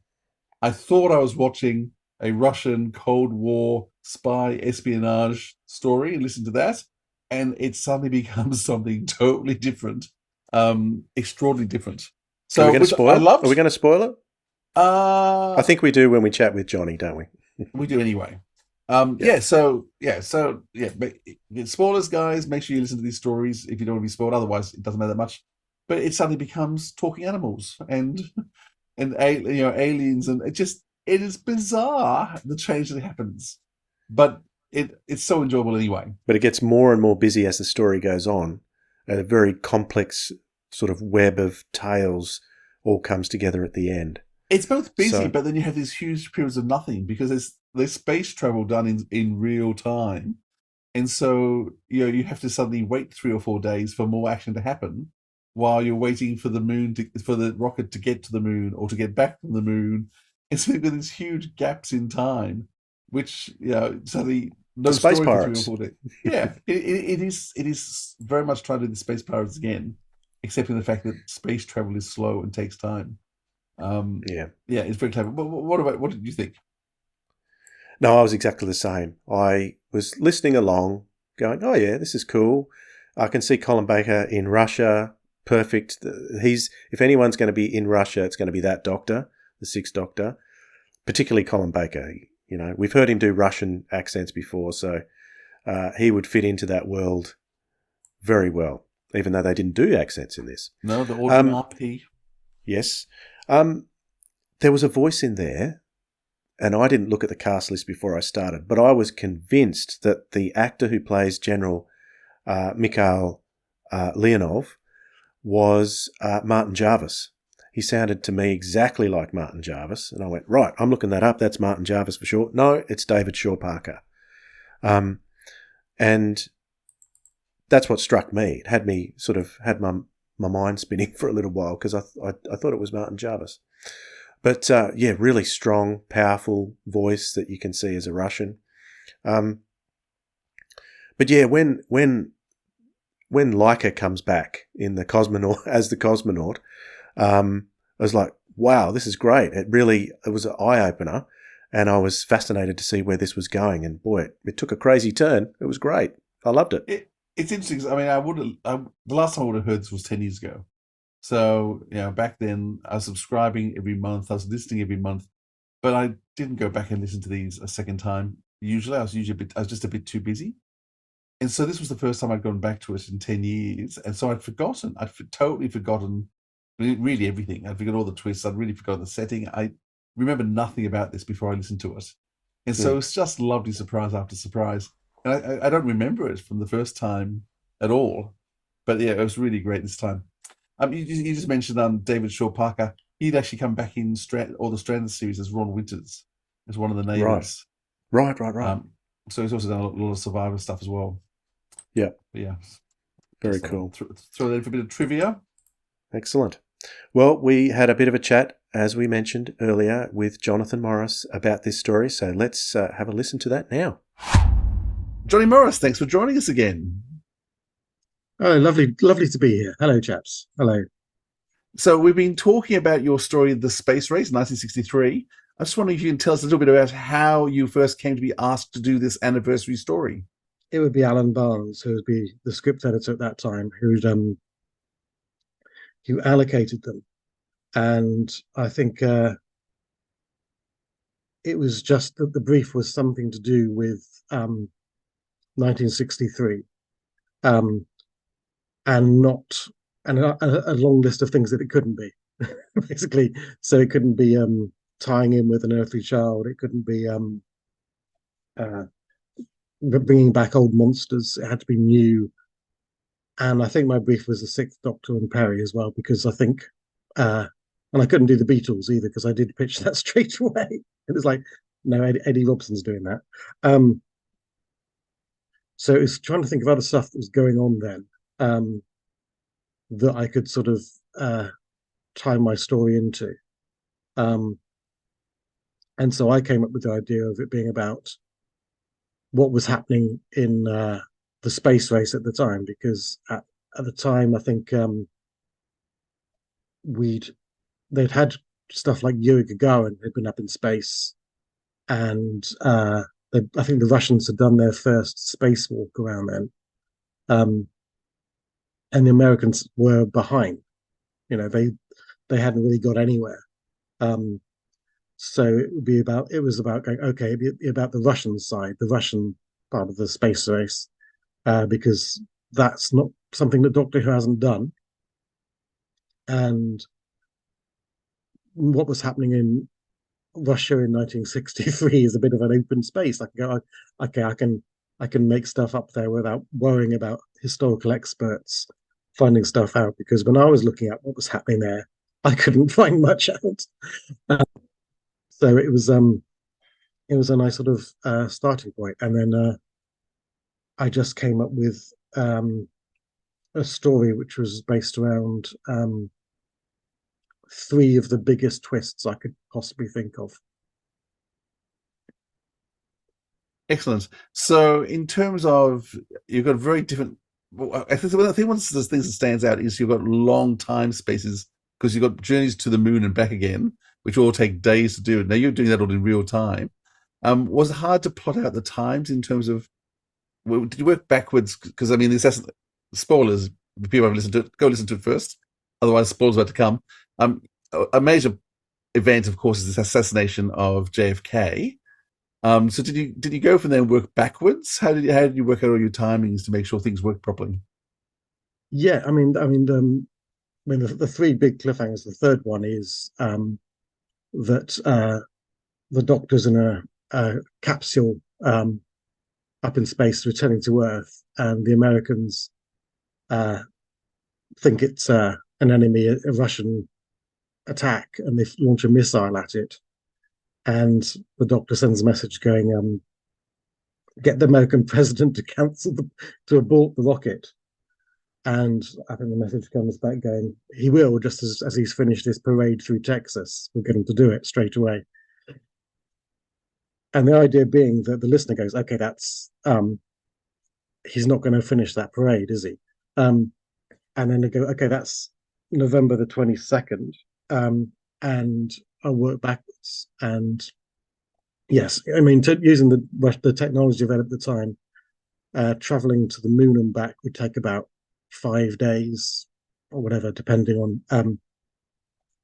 I thought I was watching a Russian Cold War spy espionage story and listened to that, and it suddenly becomes something totally different, extraordinarily different. So, are we going to spoil it? Are we going to spoil it? I think we do when we chat with Johnny, don't we? We do anyway. Spoilers, guys. Make sure you listen to these stories if you don't want to be spoiled. Otherwise, it doesn't matter that much. But it suddenly becomes talking animals and aliens, and it is bizarre, the change that happens. But it's so enjoyable anyway. But it gets more and more busy as the story goes on. A very complex sort of web of tales all comes together at the end. It's both busy, but then you have these huge periods of nothing, because there's space travel done in real time. And so, you have to suddenly wait 3 or 4 days for more action to happen, while you're waiting for for the rocket to get to the moon or to get back from the moon. It's with these huge gaps in time, which suddenly no space story pirates. for 3 or 4 days. Yeah, it is very much trying to do the space pirates again, except in the fact that space travel is slow and takes time. It's very clever. But what did you think? No, I was exactly the same. I was listening along, going, "Oh yeah, this is cool. I can see Colin Baker in Russia. Perfect. If anyone's going to be in Russia, it's going to be that Doctor, the Sixth Doctor, particularly Colin Baker. We've heard him do Russian accents before, so he would fit into that world very well, even though they didn't do accents in this. No, the ordinary. Yes. There was a voice in there, and I didn't look at the cast list before I started, but I was convinced that the actor who plays General Mikhail Leonov was Martin Jarvis. He sounded to me exactly like Martin Jarvis, and I went, right, I'm looking that up. That's Martin Jarvis for sure. No, it's David Shaw Parker. And that's what struck me. It had me sort of had my mind spinning for a little while, because I thought it was Martin Jarvis. But really strong, powerful voice that you can see as a Russian. But yeah, when Leica comes back in the cosmonaut as the cosmonaut, I was like, wow, this is great. It was an eye opener, and I was fascinated to see where this was going. And boy, it took a crazy turn. It was great. I loved it. It's interesting. I mean, the last time I would have heard this was 10 years ago. So, back then I was subscribing every month. I was listening every month, but I didn't go back and listen to these a second time. Usually I was just a bit too busy. And so this was the first time I'd gone back to it in 10 years. And so I'd totally forgotten really everything. I'd forgotten all the twists. I'd really forgotten the setting. I remember nothing about this before I listened to it. And so it's just lovely surprise after surprise. And I don't remember it from the first time at all. But yeah, it was really great this time. You just mentioned David Shaw Parker. He'd actually come back in the Stranded series as Ron Winters, as one of the neighbours. Right. So he's also done a lot of Survivor stuff as well. Yeah. But yeah. Very cool. Throw that in for a bit of trivia. Excellent. Well, we had a bit of a chat, as we mentioned earlier, with Jonathan Morris about this story. So let's have a listen to that now. Johnny Morris, thanks for joining us again. Oh, lovely to be here. Hello, chaps. Hello. So we've been talking about your story, The Space Race, 1963. I just wondering if you can tell us a little bit about how you first came to be asked to do this anniversary story. It would be Alan Barnes, who would be the script editor at that time, who allocated them. And I think it was just that the brief was something to do with 1963, and not a long list of things that it couldn't be, basically. So it couldn't be tying in with An Earthly Child. It couldn't be bringing back old monsters. It had to be new. And I think my brief was the Sixth Doctor and Perry as well, because I think, and I couldn't do the Beatles either because I did pitch that straight away. It was like, no, Eddie Robson's doing that. So it was trying to think of other stuff that was going on then, that I could sort of tie my story into. And so I came up with the idea of it being about what was happening in the space race at the time, because at the time I think they'd had stuff like Yuri Gagarin had been up in space, and I think the Russians had done their first spacewalk around then, and the Americans were behind. You know, they hadn't really got anywhere. So it was about going, okay, it'd be about the Russian side, the Russian part of the space race, because that's not something that Doctor Who hasn't done. And what was happening in Russia in 1963 is a bit of an open space. I can go, okay, I can make stuff up there without worrying about historical experts finding stuff out, because when I was looking at what was happening there, I couldn't find much out. So it was a nice sort of starting point. And then I just came up with a story which was based around three of the biggest twists I could possibly think of. Excellent. So in terms of, you've got very different, I think one of the things that stands out is you've got long time spaces, because you've got journeys to the moon and back again, which all take days to do. Now you're doing that all in real time. Was it hard to plot out the times in terms of, did you work backwards? Because I mean, spoilers, if people haven't listened to it, go listen to it first. Otherwise, spoilers are to come. A major event, of course, is the assassination of JFK. So did you go from there and work backwards? How did you work out all your timings to make sure things work properly? Yeah, I mean, the three big cliffhangers. The third one is that the Doctor's in a capsule up in space returning to Earth, and the Americans think it's an enemy, a Russian attack, and they launch a missile at it. And the Doctor sends a message going, get the American president to abort the rocket. And I think the message comes back going, he will, just as he's finished his parade through Texas. We'll get him to do it straight away. And the idea being that the listener goes, okay, that's he's not going to finish that parade, is he? And then they go, okay, that's November the 22nd. And I'll work backwards. And yes, I mean, using the technology available at the time, traveling to the moon and back would take about 5 days or whatever, depending on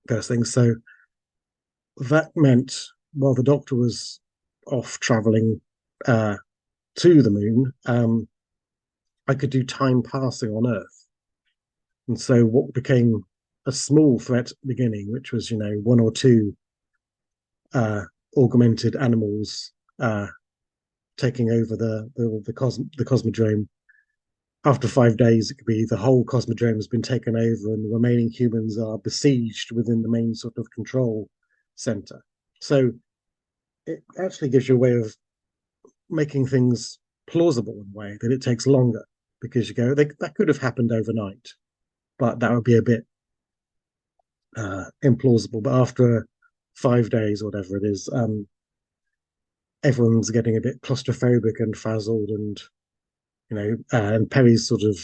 those things. So that meant while the Doctor was off traveling to the moon, I could do time passing on Earth. And so what became a small threat at the beginning, which was, one or two augmented animals taking over the cosmodrome. After 5 days, it could be the whole cosmodrome has been taken over and the remaining humans are besieged within the main sort of control center. So it actually gives you a way of making things plausible in a way that it takes longer, because you go, that could have happened overnight, but that would be a bit implausible. But after 5 days or whatever it is, everyone's getting a bit claustrophobic and frazzled, and and Perry's sort of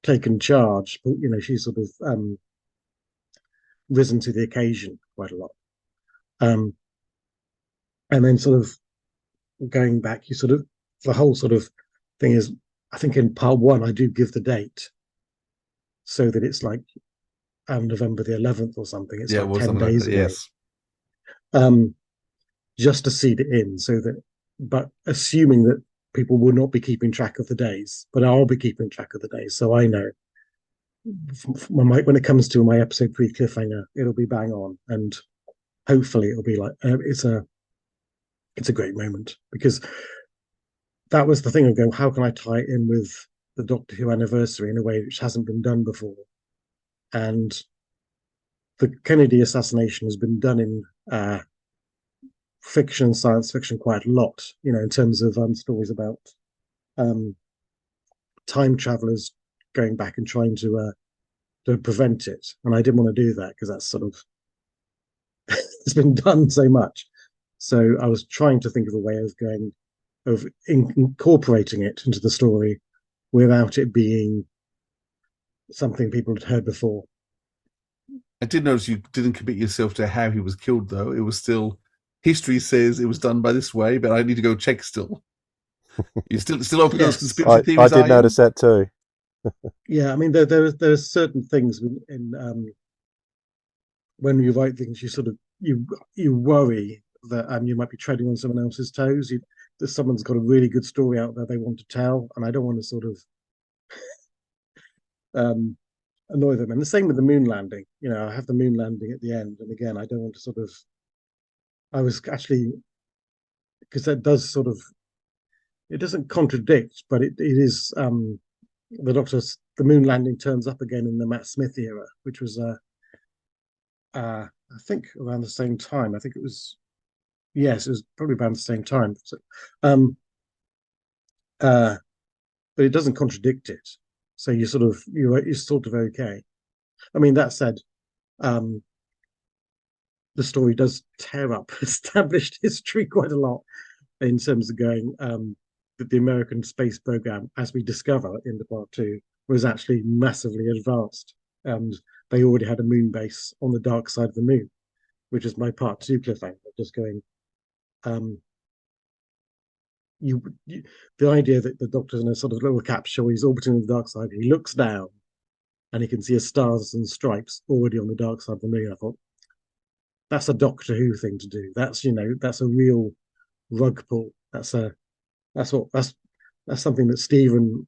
taken charge, but she's sort of risen to the occasion quite a lot. And then sort of going back, the whole sort of thing is, I think in part one, I do give the date so that it's like November the 11th or something. It's like 10 days away. Yes. Just to seed it in but assuming that people will not be keeping track of the days, but I'll be keeping track of the days. So I know when it comes to my episode 3 cliffhanger, it'll be bang on. And hopefully it'll be like, it's a great moment, because that was the thing of going, how can I tie it in with the Doctor Who anniversary in a way which hasn't been done before? And the Kennedy assassination has been done in fiction, science fiction quite a lot, in terms of stories about time travelers going back and trying to prevent it. And I didn't want to do that because that's sort of it's been done so much. So I was trying to think of a way of incorporating it into the story without it being something people had heard before. I did notice you didn't commit yourself to how he was killed, though. It was still, history says it was done by this way, but I need to go check still. You're still open to those conspiracy theories. I did notice that too. Yeah, I mean, there are certain things in when you write things, you worry that you might be treading on someone else's toes. That someone's got a really good story out there they want to tell, and I don't want to sort of annoy them. And the same with the moon landing. I have the moon landing at the end, and again, I don't want to sort of. I was actually, because that does sort of, it doesn't contradict, but it is the moon landing turns up again in the Matt Smith era, which was I think around the same time. I think it was. Yes, it was probably around the same time. So, but it doesn't contradict it. So you're sort of okay. I mean, that said, the story does tear up established history quite a lot in terms of going that the American space program, as we discover in the part 2, was actually massively advanced, and they already had a moon base on the dark side of the moon, which is my part 2 cliffhanger. Just going. The idea that the Doctor's in a sort of little capsule, he's orbiting the dark side, he looks down and he can see a stars and stripes already on the dark side of the moon. I thought, that's a Doctor Who thing to do. That's that's a real rug pull. That's something that Stephen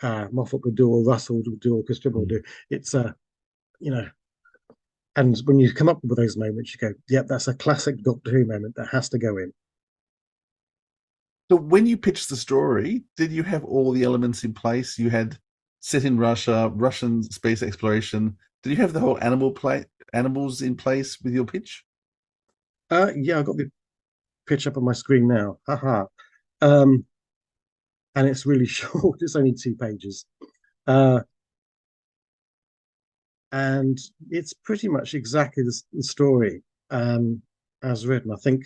Moffat would do, or Russell would do, or Chris Tribble would do. It's and when you come up with those moments, you go, yep, that's a classic Doctor Who moment that has to go in. So when you pitched the story, did you have all the elements in place? You had set in Russia, Russian space exploration. Did you have the whole animals in place with your pitch? Yeah, I've got the pitch up on my screen now. Haha. And it's really short. It's only 2 pages. And it's pretty much exactly the story as written. I think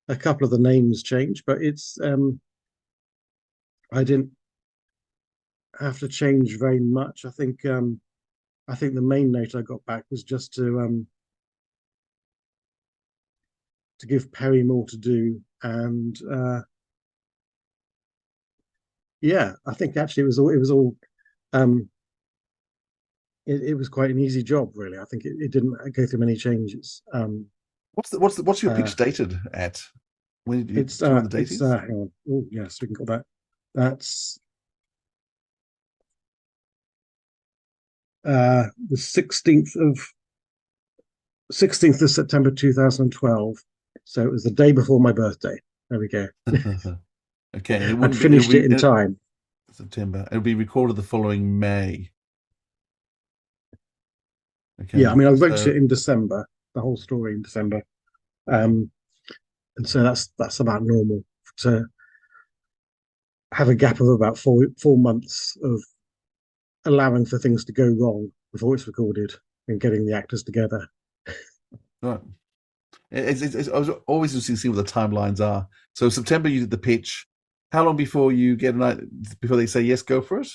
a couple of the names changed, but it's I didn't have to change very much. I think the main note I got back was just to give Perry more to do, and yeah, I think actually it was quite an easy job, really. I think it didn't go through many changes. What's your pitch dated at? When did you the date is? Hang on. Oh, yes, we can call that. That's the 16th of September 2012. So it was the day before my birthday. There we go. Okay, I finished it in time. September. It'll be recorded the following May. Okay. Yeah, I mean, I wrote it in December, the whole story in December, and so that's about normal to have a gap of about four months of allowing for things to go wrong before it's recorded and getting the actors together. Right. I was always interested to see what the timelines are. So September, you did the pitch. How long before you get before they say yes, go for it?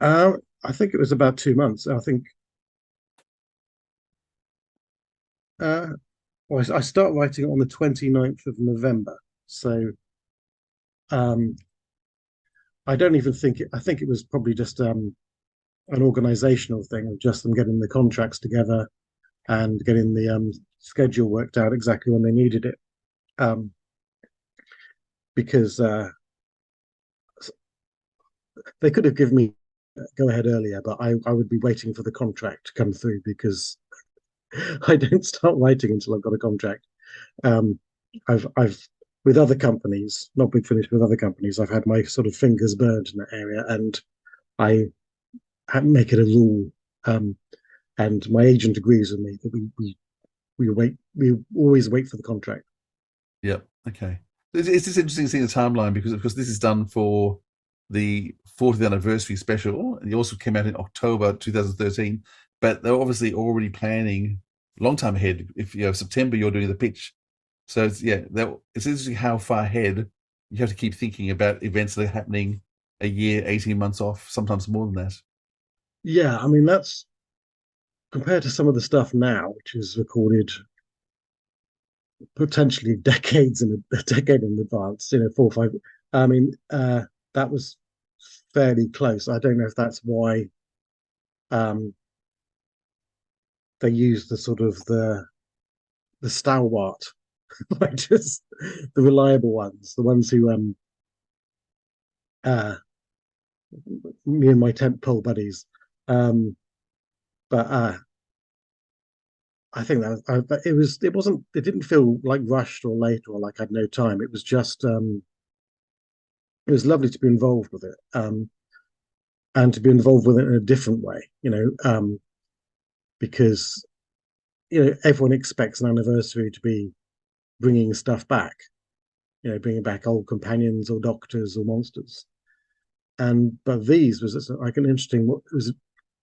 I think it was about 2 months. I think Well, I start writing it on the 29th of November. So I don't even think I think it was probably just an organizational thing of just them getting the contracts together and getting the schedule worked out exactly when they needed it. Because they could have given me go ahead earlier, but I would be waiting for the contract to come through because I don't start writing until I've got a contract. I've with other companies, not Big Finish, with other companies, I've had my sort of fingers burned in that area, and I make it a rule. And my agent agrees with me that we always wait for the contract. Yep. Okay. It's just interesting seeing the timeline because, of course, this is done for the 40th anniversary special. It also came out in October 2013, but they're obviously already planning a long time ahead. If you have September, you're doing the pitch. So it's interesting how far ahead you have to keep thinking about events that are happening a year, 18 months off, sometimes more than that. Yeah, I mean, that's compared to some of the stuff now, which is recorded potentially a decade in advance, 4 or 5. I mean, that was fairly close. I don't know if that's why they used the sort of the stalwart, like just the reliable ones, the ones who me and my tent pole buddies. But I think that it didn't feel like rushed or late or like I'd no time. It was just it was lovely to be involved with it, and to be involved with it in a different way, because everyone expects an anniversary to be bringing stuff back, bringing back old companions or doctors or monsters, but these was like an interesting.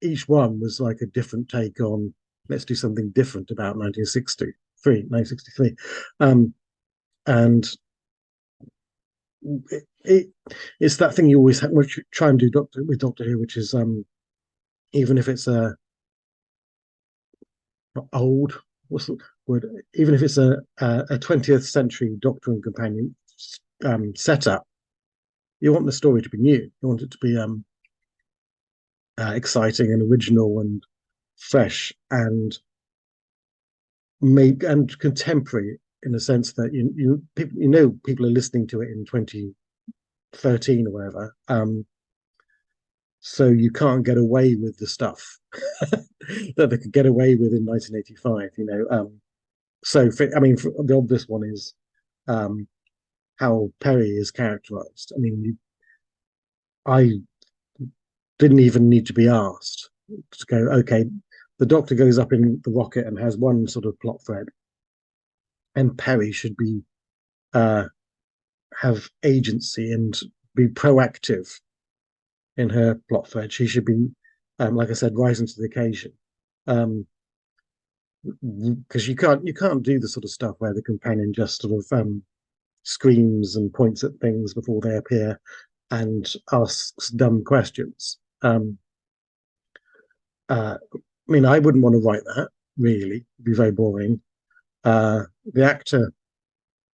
Each one was like a different take on let's do something different about 1963, and it's that thing you always have, which you try and do with Doctor Who, which is even if it's not old, what's the word? Even if it's a 20th century Doctor and Companion setup, you want the story to be new. You want it to be exciting and original and fresh and contemporary in the sense that people are listening to it in 2013 or whatever. So you can't get away with the stuff that they could get away with in 1985. The obvious one is how Perry is characterized. I mean, I didn't even need to be asked to go, okay, the Doctor goes up in the rocket and has one sort of plot thread, and Perry should be have agency and be proactive in her plot thread. She should be, like I said, rising to the occasion. Because you can't do the sort of stuff where the companion just sort of screams and points at things before they appear and asks dumb questions. I mean, I wouldn't want to write that, really. It'd be very boring. The actor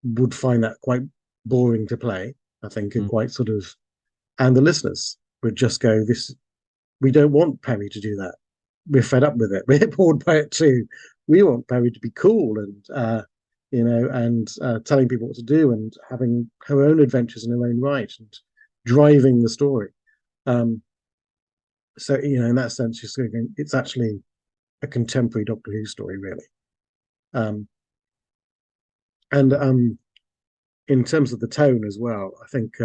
would find that quite boring to play, I think, and quite sort of... And the listeners would just go, we don't want Perry to do that. We're fed up with it. We're bored by it too. We want Perry to be cool and, telling people what to do and having her own adventures in her own right and driving the story. So, in that sense, it's actually a contemporary Doctor Who story, really. And in terms of the tone as well, I think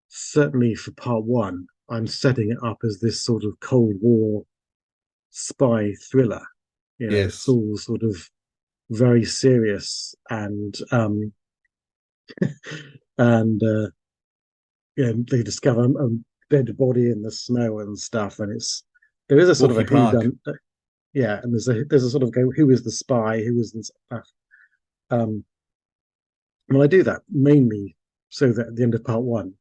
certainly for part one, I'm setting it up as this sort of Cold War spy thriller. Yes. It's all sort of very serious and they discover a dead body in the snow and stuff, and there is a sort of a whodunit. Yeah, and there's a sort of who is the spy, who is this stuff. Well, I do that mainly so that at the end of part one,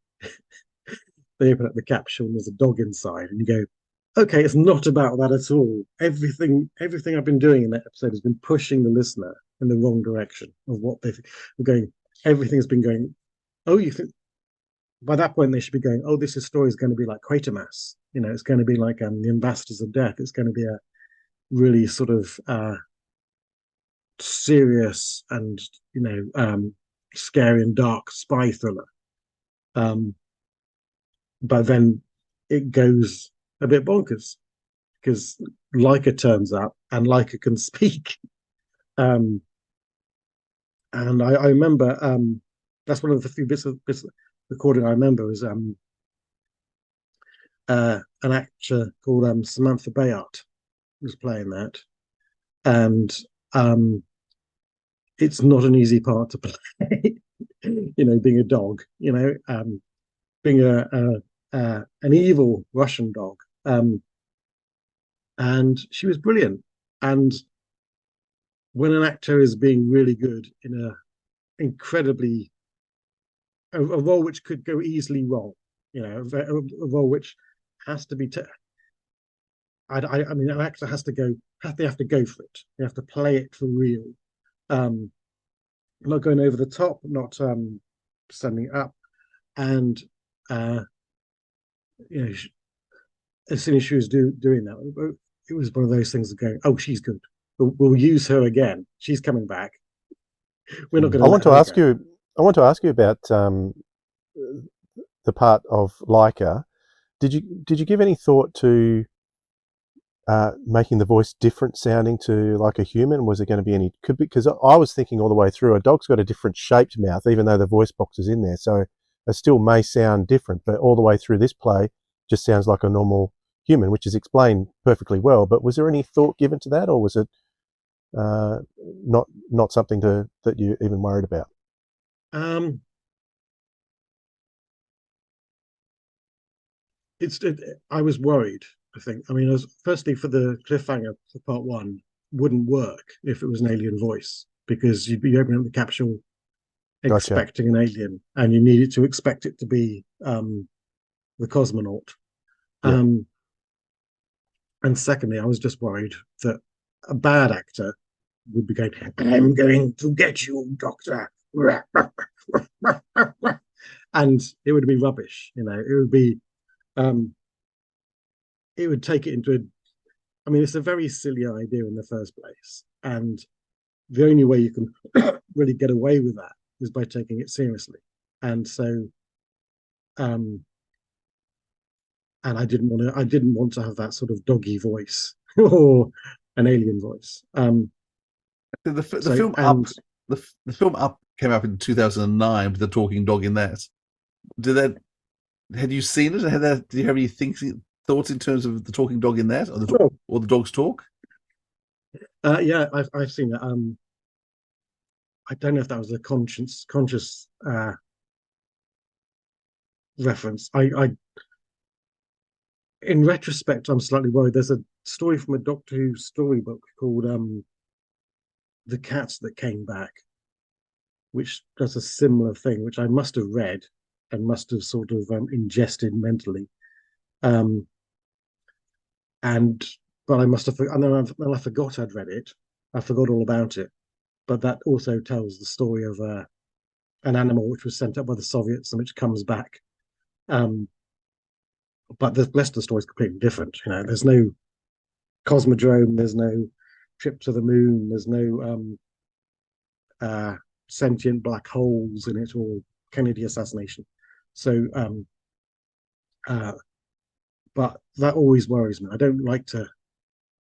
they open up the capsule and there's a dog inside, and you go, okay, it's not about that at all. Everything I've been doing in that episode has been pushing the listener in the wrong direction of what they think. We're going. Everything's been going. Oh, you think by that point they should be going. Oh, this story is going to be like Quatermass. It's going to be like the Ambassadors of Death. It's going to be a really sort of serious and scary and dark spy thriller. But then it goes a bit bonkers because Leica turns up and Leica can speak. And I remember that's one of the few bits of recording I remember is an actor called Samantha Bayard was playing that, and it's not an easy part to play. Being a dog, being an evil Russian dog, and she was brilliant. And when an actor is being really good in a role which could go easily wrong, a role which has to be. I mean, an actor has to go. They have to go for it. They have to play it for real. Not going over the top, not sending it up, and as soon as she was doing that, it was one of those things of going, oh, she's good. We'll use her again. She's coming back. We're not going to. I want to ask you about the part of Leica. Did you give any thought to making the voice different sounding to like a human? Was it going to be any? Because I was thinking all the way through, a dog's got a different shaped mouth, even though the voice box is in there, so it still may sound different. But all the way through this play, just sounds like a normal human, which is explained perfectly well. But was there any thought given to that, or was it not something that you even worried about? I was worried. I think. I mean, firstly for the cliffhanger for part one wouldn't work if it was an alien voice, because you'd be opening up the capsule expecting an alien, and you needed to expect it to be the cosmonaut. Yeah. And secondly, I was just worried that a bad actor would be going, "I'm going to get you, Doctor," and it would be rubbish. It would be. It would take it into I mean, it's a very silly idea in the first place, and the only way you can really get away with that is by taking it seriously. And so, and I didn't want to have that sort of doggy voice or an alien voice. The film Up came up in 2009 with the talking dog in that. Had you seen it? Do you have any thoughts in terms of the talking dog in that, or the dogs talk? Yeah, I've seen it. I don't know if that was a conscious reference. I in retrospect, I'm slightly worried. There's a story from a Doctor Who storybook called "The Cats That Came Back," which does a similar thing, which I must have read and must have sort of ingested mentally. But I must have, and then I forgot I'd read it. I forgot all about it. But that also tells the story of an animal which was sent up by the Soviets and which comes back. But the rest of the story is completely different. There's no cosmodrome, there's no trip to the moon, there's no sentient black holes in it or Kennedy assassination. So, but that always worries me. I don't like to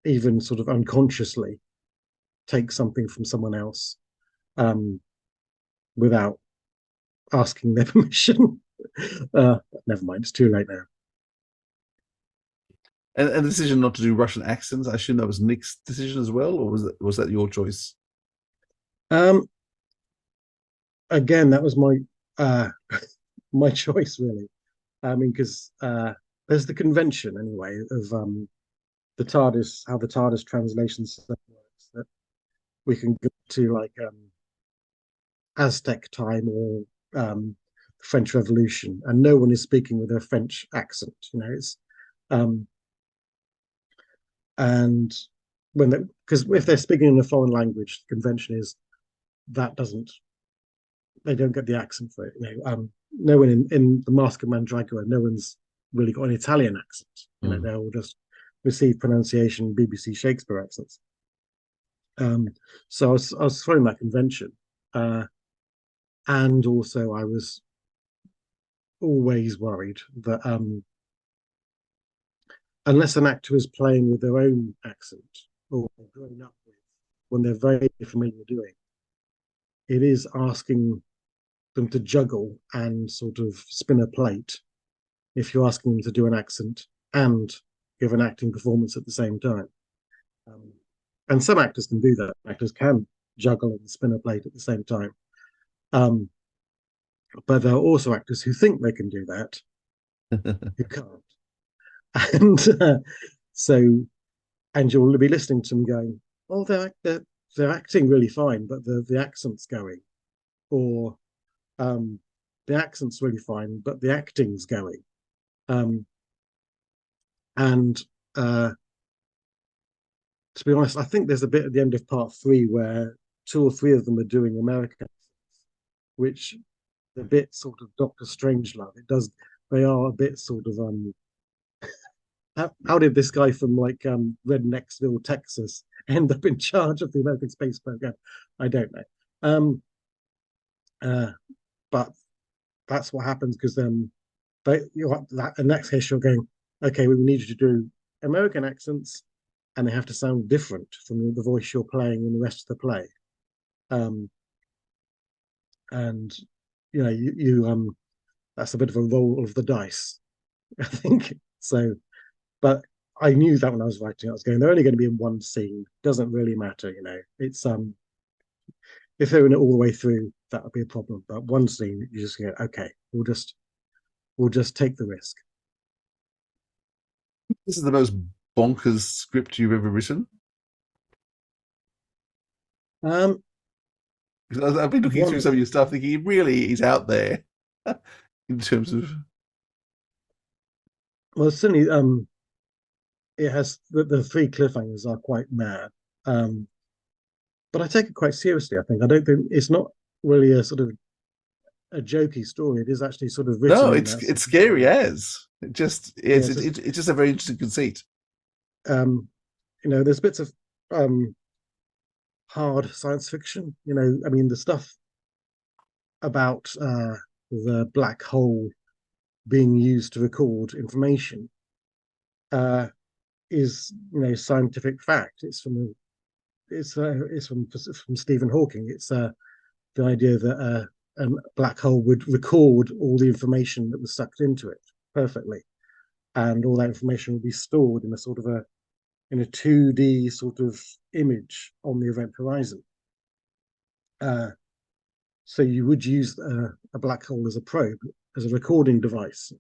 even sort of unconsciously take something from someone else without asking their permission. Never mind, it's too late now. And the decision not to do Russian accents, I assume that was Nick's decision as well, or was that your choice? Again, that was my my choice, really. I mean, because there's the convention anyway of the TARDIS, how the TARDIS translation stuff works, that we can go to like Aztec time or French Revolution, and no one is speaking with a French accent. It's and because if they're speaking in a foreign language, the convention is they don't get the accent for it. No one in the Mask of Mandragora, no one's really got an Italian accent. They're all just received pronunciation BBC Shakespeare accents. So I was throwing that convention, and also I was always worried that unless an actor is playing with their own accent or grown up with when they're very familiar with doing, it is asking them to juggle and sort of spin a plate if you're asking them to do an accent and give an acting performance at the same time. And some actors can do that. Actors can juggle and spin a plate at the same time. But there are also actors who think they can do that, who can't. And you'll be listening to them going, "Oh, they're acting really fine, but the accent's going," or "The accent's really fine, but the acting's going." To be honest, I think there's a bit at the end of part 3 where 2 or 3 of them are doing American accents, which a bit sort of Doctor Strangelove. They are a bit sort of how did this guy from Rednecksville, Texas, end up in charge of the American space program? I don't know. But that's what happens because in that case you're going, okay, we need you to do American accents, and they have to sound different from the voice you're playing in the rest of the play. And you that's a bit of a roll of the dice, I think. So, but I knew that when I was writing, I was going, they're only going to be in one scene. Doesn't really matter, It's if they're in it all the way through, that would be a problem. But one scene, you just go, okay, we'll just take the risk. This is the most bonkers script you've ever written? Because I've been looking through some of your stuff, thinking it really is out there in terms of. Well, certainly, it has the 3 cliffhangers are quite mad, but I take it quite seriously. I think I don't think it's not really a sort of a jokey story. It is actually sort of written. No, it's scary as it's just a very interesting conceit. There's bits of hard science fiction. I mean, the stuff about the black hole being used to record information is scientific fact. It's from Stephen Hawking. It's the idea that a black hole would record all the information that was sucked into it perfectly, and all that information would be stored in a sort of in a 2D sort of image on the event horizon. So you would use a black hole as a probe, as a recording device.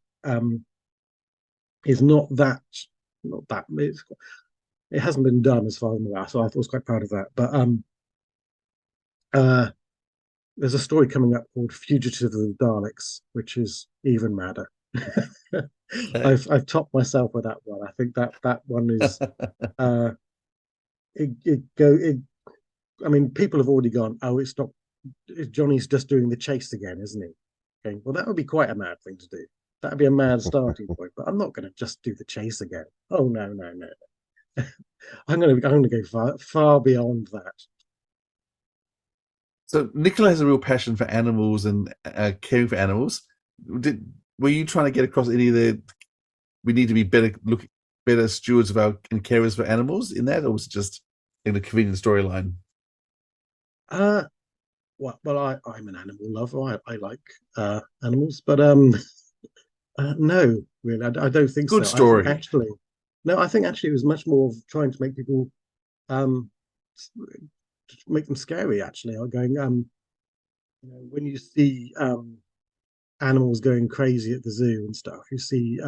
Is not that it hasn't been done as far as I'm aware, so I was quite proud of that. But there's a story coming up called Fugitive of the Daleks, which is even madder. I've topped myself with that one. I think that one is I mean, people have already gone, oh, it's not, Johnny's just doing the chase again, isn't he? Okay, well, that would be quite a mad thing to do. That would be a mad starting point, but I'm not going to just do the chase again. Oh, no. I'm going to go far beyond that. So Nicola has a real passion for animals and caring for animals. Were you trying to get across any of we need to be better stewards of and carers for animals in that, or was it just in a convenient storyline? Well, I'm an animal lover. I like animals, but no, really, I don't think so. Good story. I think actually it was much more of trying to make people, make them scary. Actually, or going, when you see animals going crazy at the zoo and stuff, you see,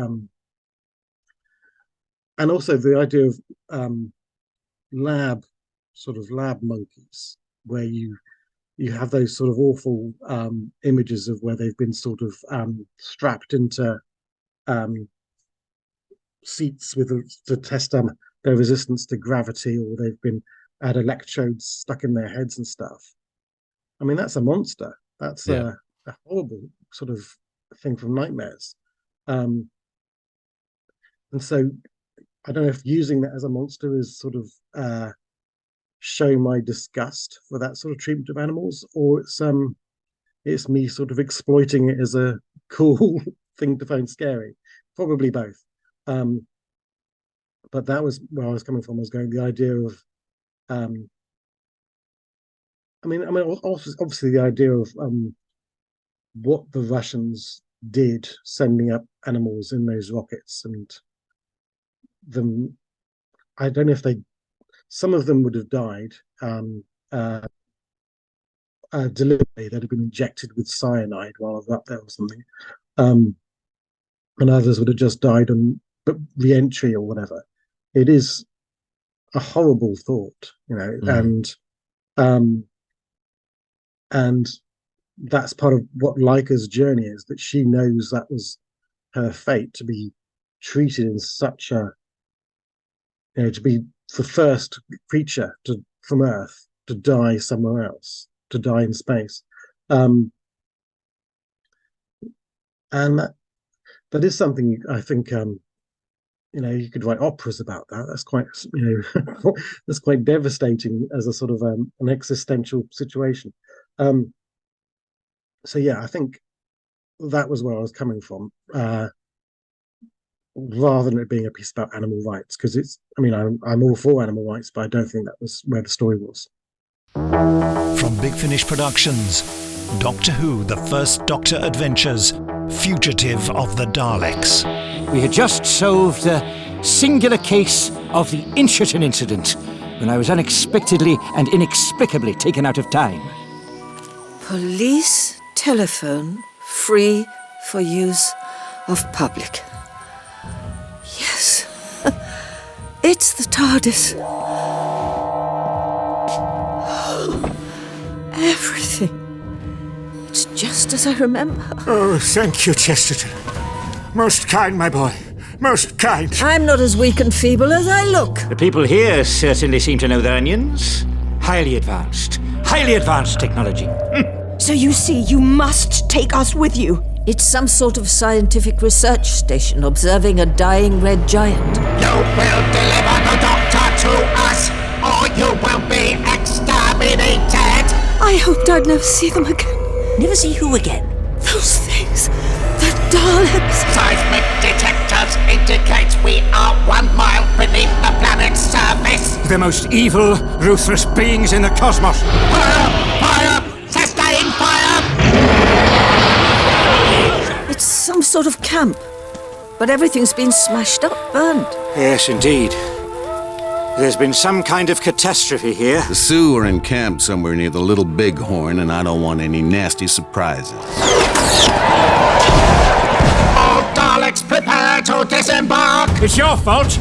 and also the idea of lab monkeys, where you have those sort of awful images of where they've been sort of strapped into seats to test their resistance to gravity, or they've been had electrodes stuck in their heads and stuff. I mean, that's a monster. That's a horrible sort of thing from nightmares. And so I don't know if using that as a monster is sort of showing my disgust for that sort of treatment of animals, or it's me sort of exploiting it as a cool thing to find scary. Probably both. But that was where I was coming from. Was going the idea of, obviously the idea of what the Russians did sending up animals in those rockets, and them. I don't know if some of them would have died deliberately. They'd have been injected with cyanide while they were up there or something, and others would have just died on re-entry or whatever. It is a horrible thought, and that's part of what Laika's journey is, that she knows that was her fate, to be treated in such a, to be the first creature from Earth to die somewhere else, to die in space. And that is something I think, you could write operas about that. That's quite, that's quite devastating as a sort of an existential situation. So yeah, I think that was where I was coming from, rather than it being a piece about animal rights, because I'm all for animal rights, but I don't think that was where the story was. From Big Finish Productions, Doctor Who: The First Doctor Adventures, Fugitive of the Daleks. We had just solved a singular case of the Incherton incident when I was unexpectedly and inexplicably taken out of time. Police telephone free for use of public. Yes, it's the TARDIS. Everything. It's just as I remember. Oh, thank you, Chesterton. Most kind, my boy. Most kind. I'm not as weak and feeble as I look. The people here certainly seem to know their onions. Highly advanced technology. So you see, you must take us with you. It's some sort of scientific research station observing a dying red giant. You will deliver the Doctor to us, or you will be exterminated. I hoped I'd never see them again. Never see who again? Those things. The Daleks. Seismic detectors indicate we are 1 mile beneath the planet's surface. The most evil, ruthless beings in the cosmos. Fire! Fire! Sustain fire! It's some sort of camp, but everything's been smashed up, burned. Yes, indeed. There's been some kind of catastrophe here. The Sioux are encamped somewhere near the Little Bighorn, and I don't want any nasty surprises. All Daleks prepare to disembark! It's your fault.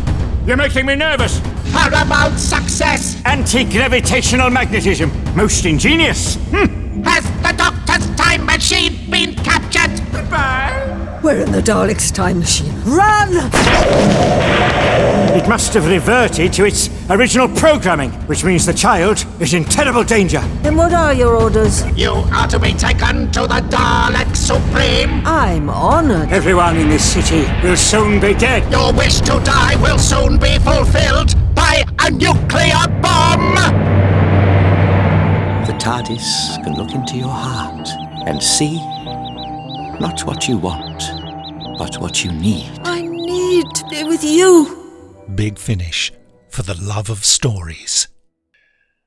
You're making me nervous. Paramount success! Anti-gravitational magnetism. Most ingenious. Has the Doctor's time machine been captured? Goodbye. We're in the Daleks' time machine. Run! It must have reverted to its original programming, which means the child is in terrible danger. Then what are your orders? You are to be taken to the Dalek Supreme. I'm honored. Everyone in this city will soon be dead. Your wish to die will soon be fulfilled by a nuclear bomb. The TARDIS can look into your heart and see not what you want, but what you need. I need to be with you. Big Finish, for the love of stories.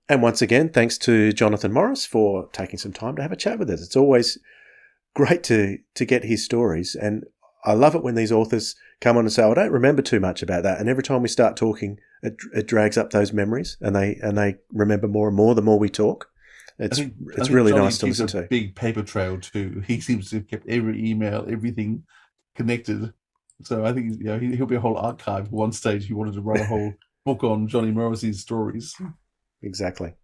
And once again, thanks to Jonathan Morris for taking some time to have a chat with us. It's always great to get his stories, and I love it when these authors come on and say, I don't remember too much about that. And every time we start talking, it drags up those memories, and they remember more and more the more we talk. It's really Johnny nice to listen to. Big paper trail too. He seems to have kept every email, everything connected. So I think he'll be a whole archive. At one stage, he wanted to write a whole book on Johnny Morris's stories. Exactly.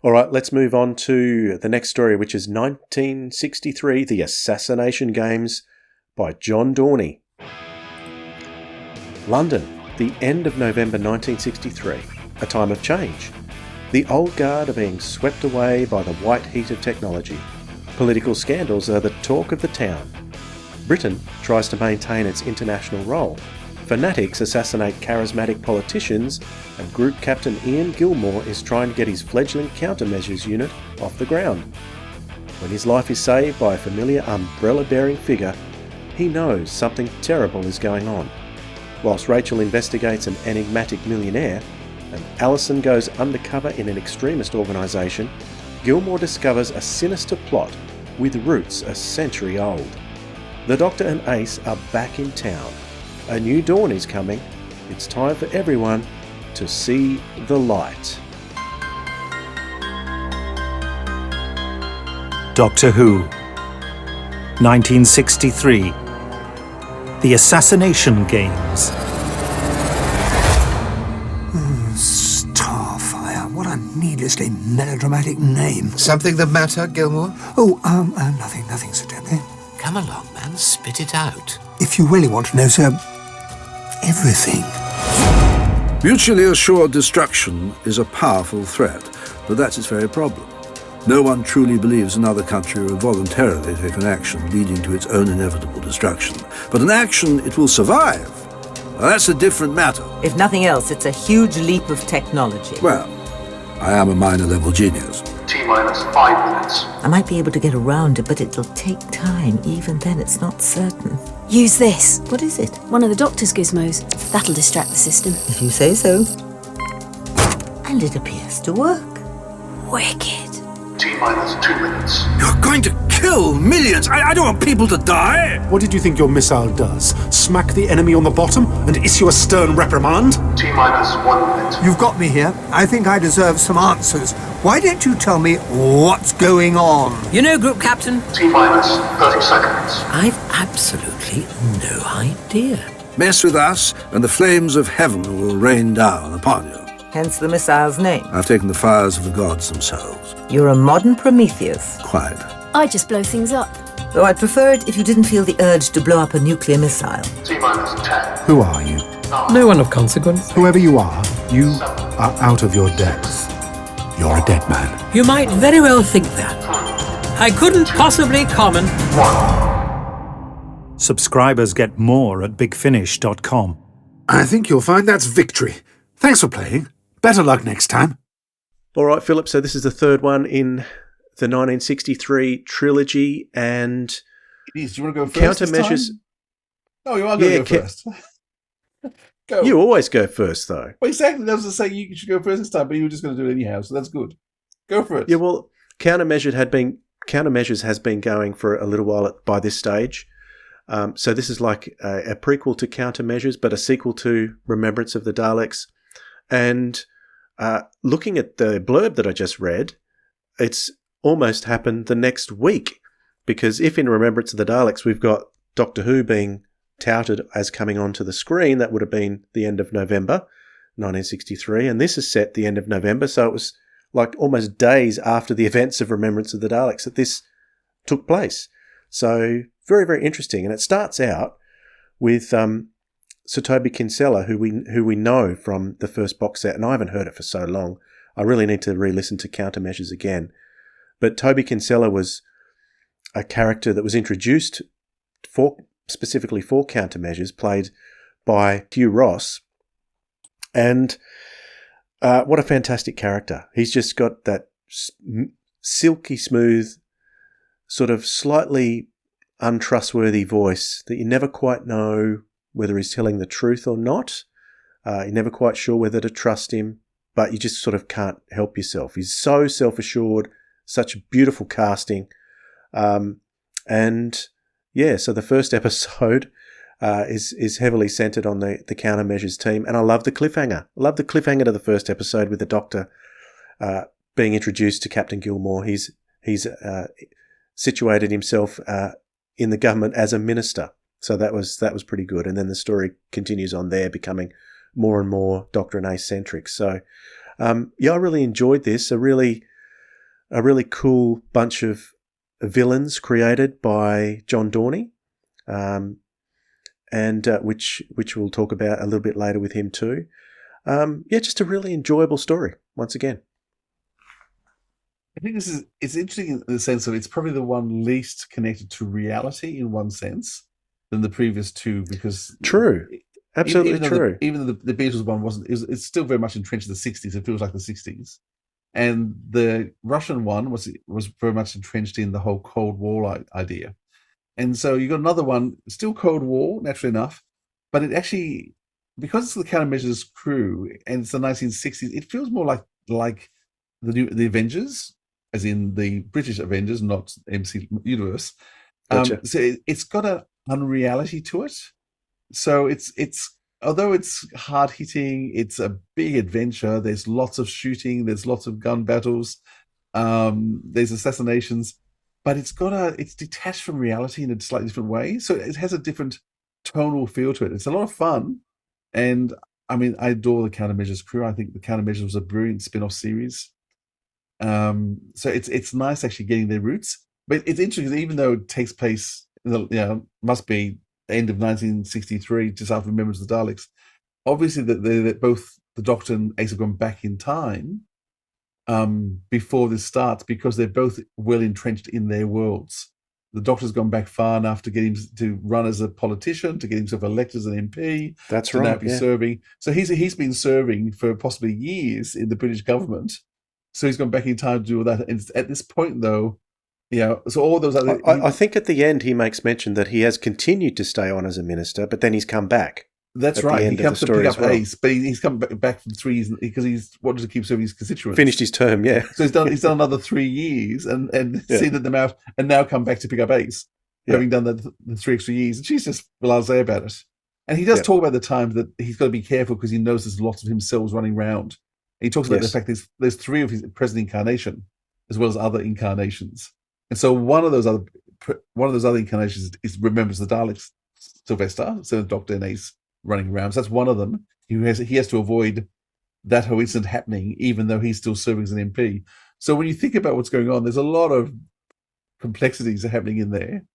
All right, let's move on to the next story, which is 1963, The Assassination Games by John Dorney. London, the end of November 1963, a time of change. The old guard are being swept away by the white heat of technology. Political scandals are the talk of the town. Britain tries to maintain its international role. Fanatics assassinate charismatic politicians, and Group Captain Ian Gilmore is trying to get his fledgling countermeasures unit off the ground. When his life is saved by a familiar umbrella-bearing figure, he knows something terrible is going on. Whilst Rachel investigates an enigmatic millionaire, and Alison goes undercover in an extremist organisation, Gilmore discovers a sinister plot with roots a century old. The Doctor and Ace are back in town. A new dawn is coming. It's time for everyone to see the light. Doctor Who, 1963. The Assassination Games. Starfire, what a needlessly melodramatic name. Something the matter, Gilmore? Nothing, Sir Debbie. Come along, man, spit it out. If you really want to know, sir, everything. Mutually assured destruction is a powerful threat, but that's its very problem. No one truly believes another country will voluntarily take an action leading to its own inevitable destruction. But an action it will survive, well, that's a different matter. If nothing else, it's a huge leap of technology. Well, I am a minor-level genius. T-minus 5 minutes. I might be able to get around it, but it'll take time. Even then, it's not certain. Use this. What is it? One of the Doctor's gizmos. That'll distract the system. If you say so. And it appears to work. Wicked. T-minus 2 minutes. You're going to kill millions! I don't want people to die! What did you think your missile does? Smack the enemy on the bottom and issue a stern reprimand? T-minus 1 minute. You've got me here. I think I deserve some answers. Why don't you tell me what's going on? You know, Group Captain. T-minus 30 seconds. I've absolutely no idea. Mess with us, and the flames of heaven will rain down upon you. Hence the missile's name. I've taken the fires of the gods themselves. You're a modern Prometheus. Quite. I just blow things up. Though I'd prefer it if you didn't feel the urge to blow up a nuclear missile. T-minus 10. Who are you? No one of consequence. Whoever you are out of your depth. You're a dead man. You might very well think that. I couldn't possibly comment. Subscribers get more at bigfinish.com. I think you'll find that's victory. Thanks for playing. Better luck next time. All right, Philip, so this is the third one in the 1963 trilogy, and it is. Do you want to go first? Countermeasures. No, you are going to go first. Go. You always go first, though. Well, exactly. That was to say you should go first this time, but you were just going to do it anyhow, so that's good. Go for it. Yeah, well, Countermeasures has been going for a little while by this stage. So this is like a prequel to Countermeasures, but a sequel to Remembrance of the Daleks. And looking at the blurb that I just read, it's almost happened the next week, because if in Remembrance of the Daleks we've got Doctor Who being touted as coming onto the screen, that would have been the end of November 1963, and this is set the end of November, so it was like almost days after the events of Remembrance of the Daleks that this took place. So very, very interesting, and it starts out with Sir Toby Kinsella, who we know from the first box set, and I haven't heard it for so long. I really need to re-listen to Countermeasures again. But Toby Kinsella was a character that was introduced specifically for Countermeasures, played by Hugh Ross. And what a fantastic character. He's just got that silky smooth, sort of slightly untrustworthy voice that you never quite know whether he's telling the truth or not. You're never quite sure whether to trust him, but you just sort of can't help yourself. He's so self-assured, such beautiful casting. And yeah, so the first episode is heavily centered on the Countermeasures team, and I love the cliffhanger. I love the cliffhanger to the first episode with the Doctor being introduced to Captain Gilmore. He's situated himself in the government as a minister. So that was pretty good. And then the story continues on there, becoming more and more Doctor and Ace centric. So yeah, I really enjoyed this. A really cool bunch of villains created by John Dorney. and which we'll talk about a little bit later with him too. Just a really enjoyable story once again. I think it's interesting in the sense of it's probably the one least connected to reality in one sense than the previous two, because true, absolutely true. Even though the Beatles one wasn't, it's still very much entrenched in the 60s. It feels like the 60s, and the Russian one was very much entrenched in the whole Cold War idea. And so you got another one, still Cold War, naturally enough, but it actually, because it's the Countermeasures crew and it's the 1960s, it feels more like the Avengers, as in the British Avengers, not MC Universe. Gotcha. So it's got an unreality to it. So it's although it's hard hitting, it's a big adventure. There's lots of shooting, there's lots of gun battles, there's assassinations, but it's detached from reality in a slightly different way. So it has a different tonal feel to it. It's a lot of fun, and I mean, I adore the Countermeasures crew. I think the Countermeasures was a brilliant spin-off series. So it's nice actually getting their roots, but it's interesting, even though it takes place, must be the end of 1963, just after Remembrance of the Daleks. Obviously, that both the Doctor and Ace have gone back in time before this starts, because they're both well entrenched in their worlds. The Doctor's gone back far enough to get him to run as a politician, to get himself elected as an MP. That's to right. Now be serving. So he's been serving for possibly years in the British government. So he's gone back in time to do all that. And at this point, though, so all those other... I think at the end he makes mention that he has continued to stay on as a minister, but then he's come back. That's right. He comes to pick up Ace, but he's come back from 3 years because he's wanted to keep serving his constituents. Finished his term, yeah. So he's done another 3 years and seen them out, and now come back to pick up Ace, having done the 3 extra years. And she's just blasé about it. And he does talk about the time that he's got to be careful because he knows there's lots of himself running around. He talks about the fact there's 3 of his present incarnation, as well as other incarnations, and so one of those other incarnations is Remembrance of the Daleks, Sylvester, Seventh Doctor, and Ace running around. So that's one of them. He has to avoid that whole incident happening, even though he's still serving as an MP. So when you think about what's going on, there's a lot of complexities happening in there.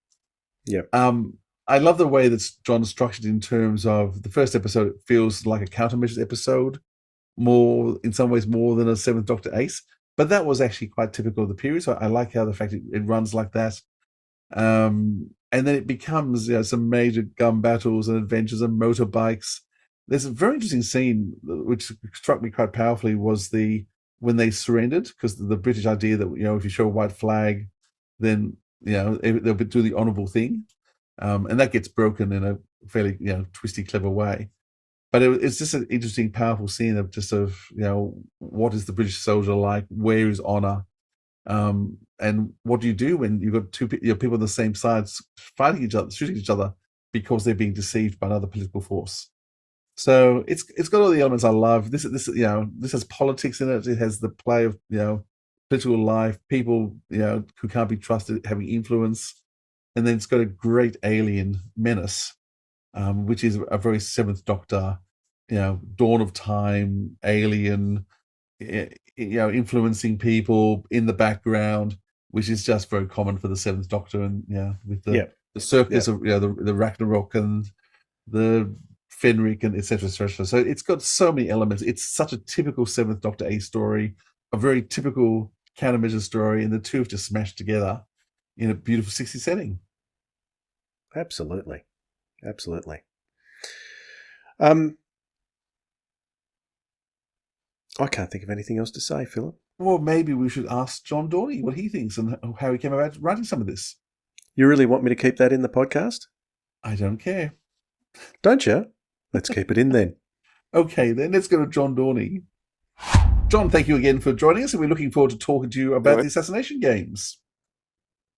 Yeah. I love the way that John's structured in terms of the first episode. It feels like a Countermeasures episode, in some ways more than a Seventh Doctor Ace, but that was actually quite typical of the period. So I like how the fact it runs like that, and then it becomes some major gun battles and adventures and motorbikes. There's a very interesting scene which struck me quite powerfully, was when they surrendered, because the British idea that if you show a white flag, then they'll do the honourable thing, and that gets broken in a fairly twisty, clever way. But it's just an interesting, powerful scene of what is the British soldier like? Where is honour? And what do you do when you've got two people on the same sides fighting each other, shooting each other because they're being deceived by another political force? So it's got all the elements I love. This has politics in it. It has the play of political life, people who can't be trusted having influence, and then it's got a great alien menace, which is a very Seventh Doctor, dawn of time, alien, influencing people in the background, which is just very common for the Seventh Doctor, and with the circus of the Ragnarok and the Fenric and etc. etc. So it's got so many elements. It's such a typical Seventh Doctor Ace story, a very typical Countermeasures story, and the two have just smashed together in a beautiful 60s setting. Absolutely. I can't think of anything else to say, Philip. Well, maybe we should ask John Dorney what he thinks and how he came about writing some of this. You really want me to keep that in the podcast? I don't care. Don't you? Let's keep it in then. Okay, then let's go to John Dorney. John, thank you again for joining us, and we're looking forward to talking to you about the Assassination Games.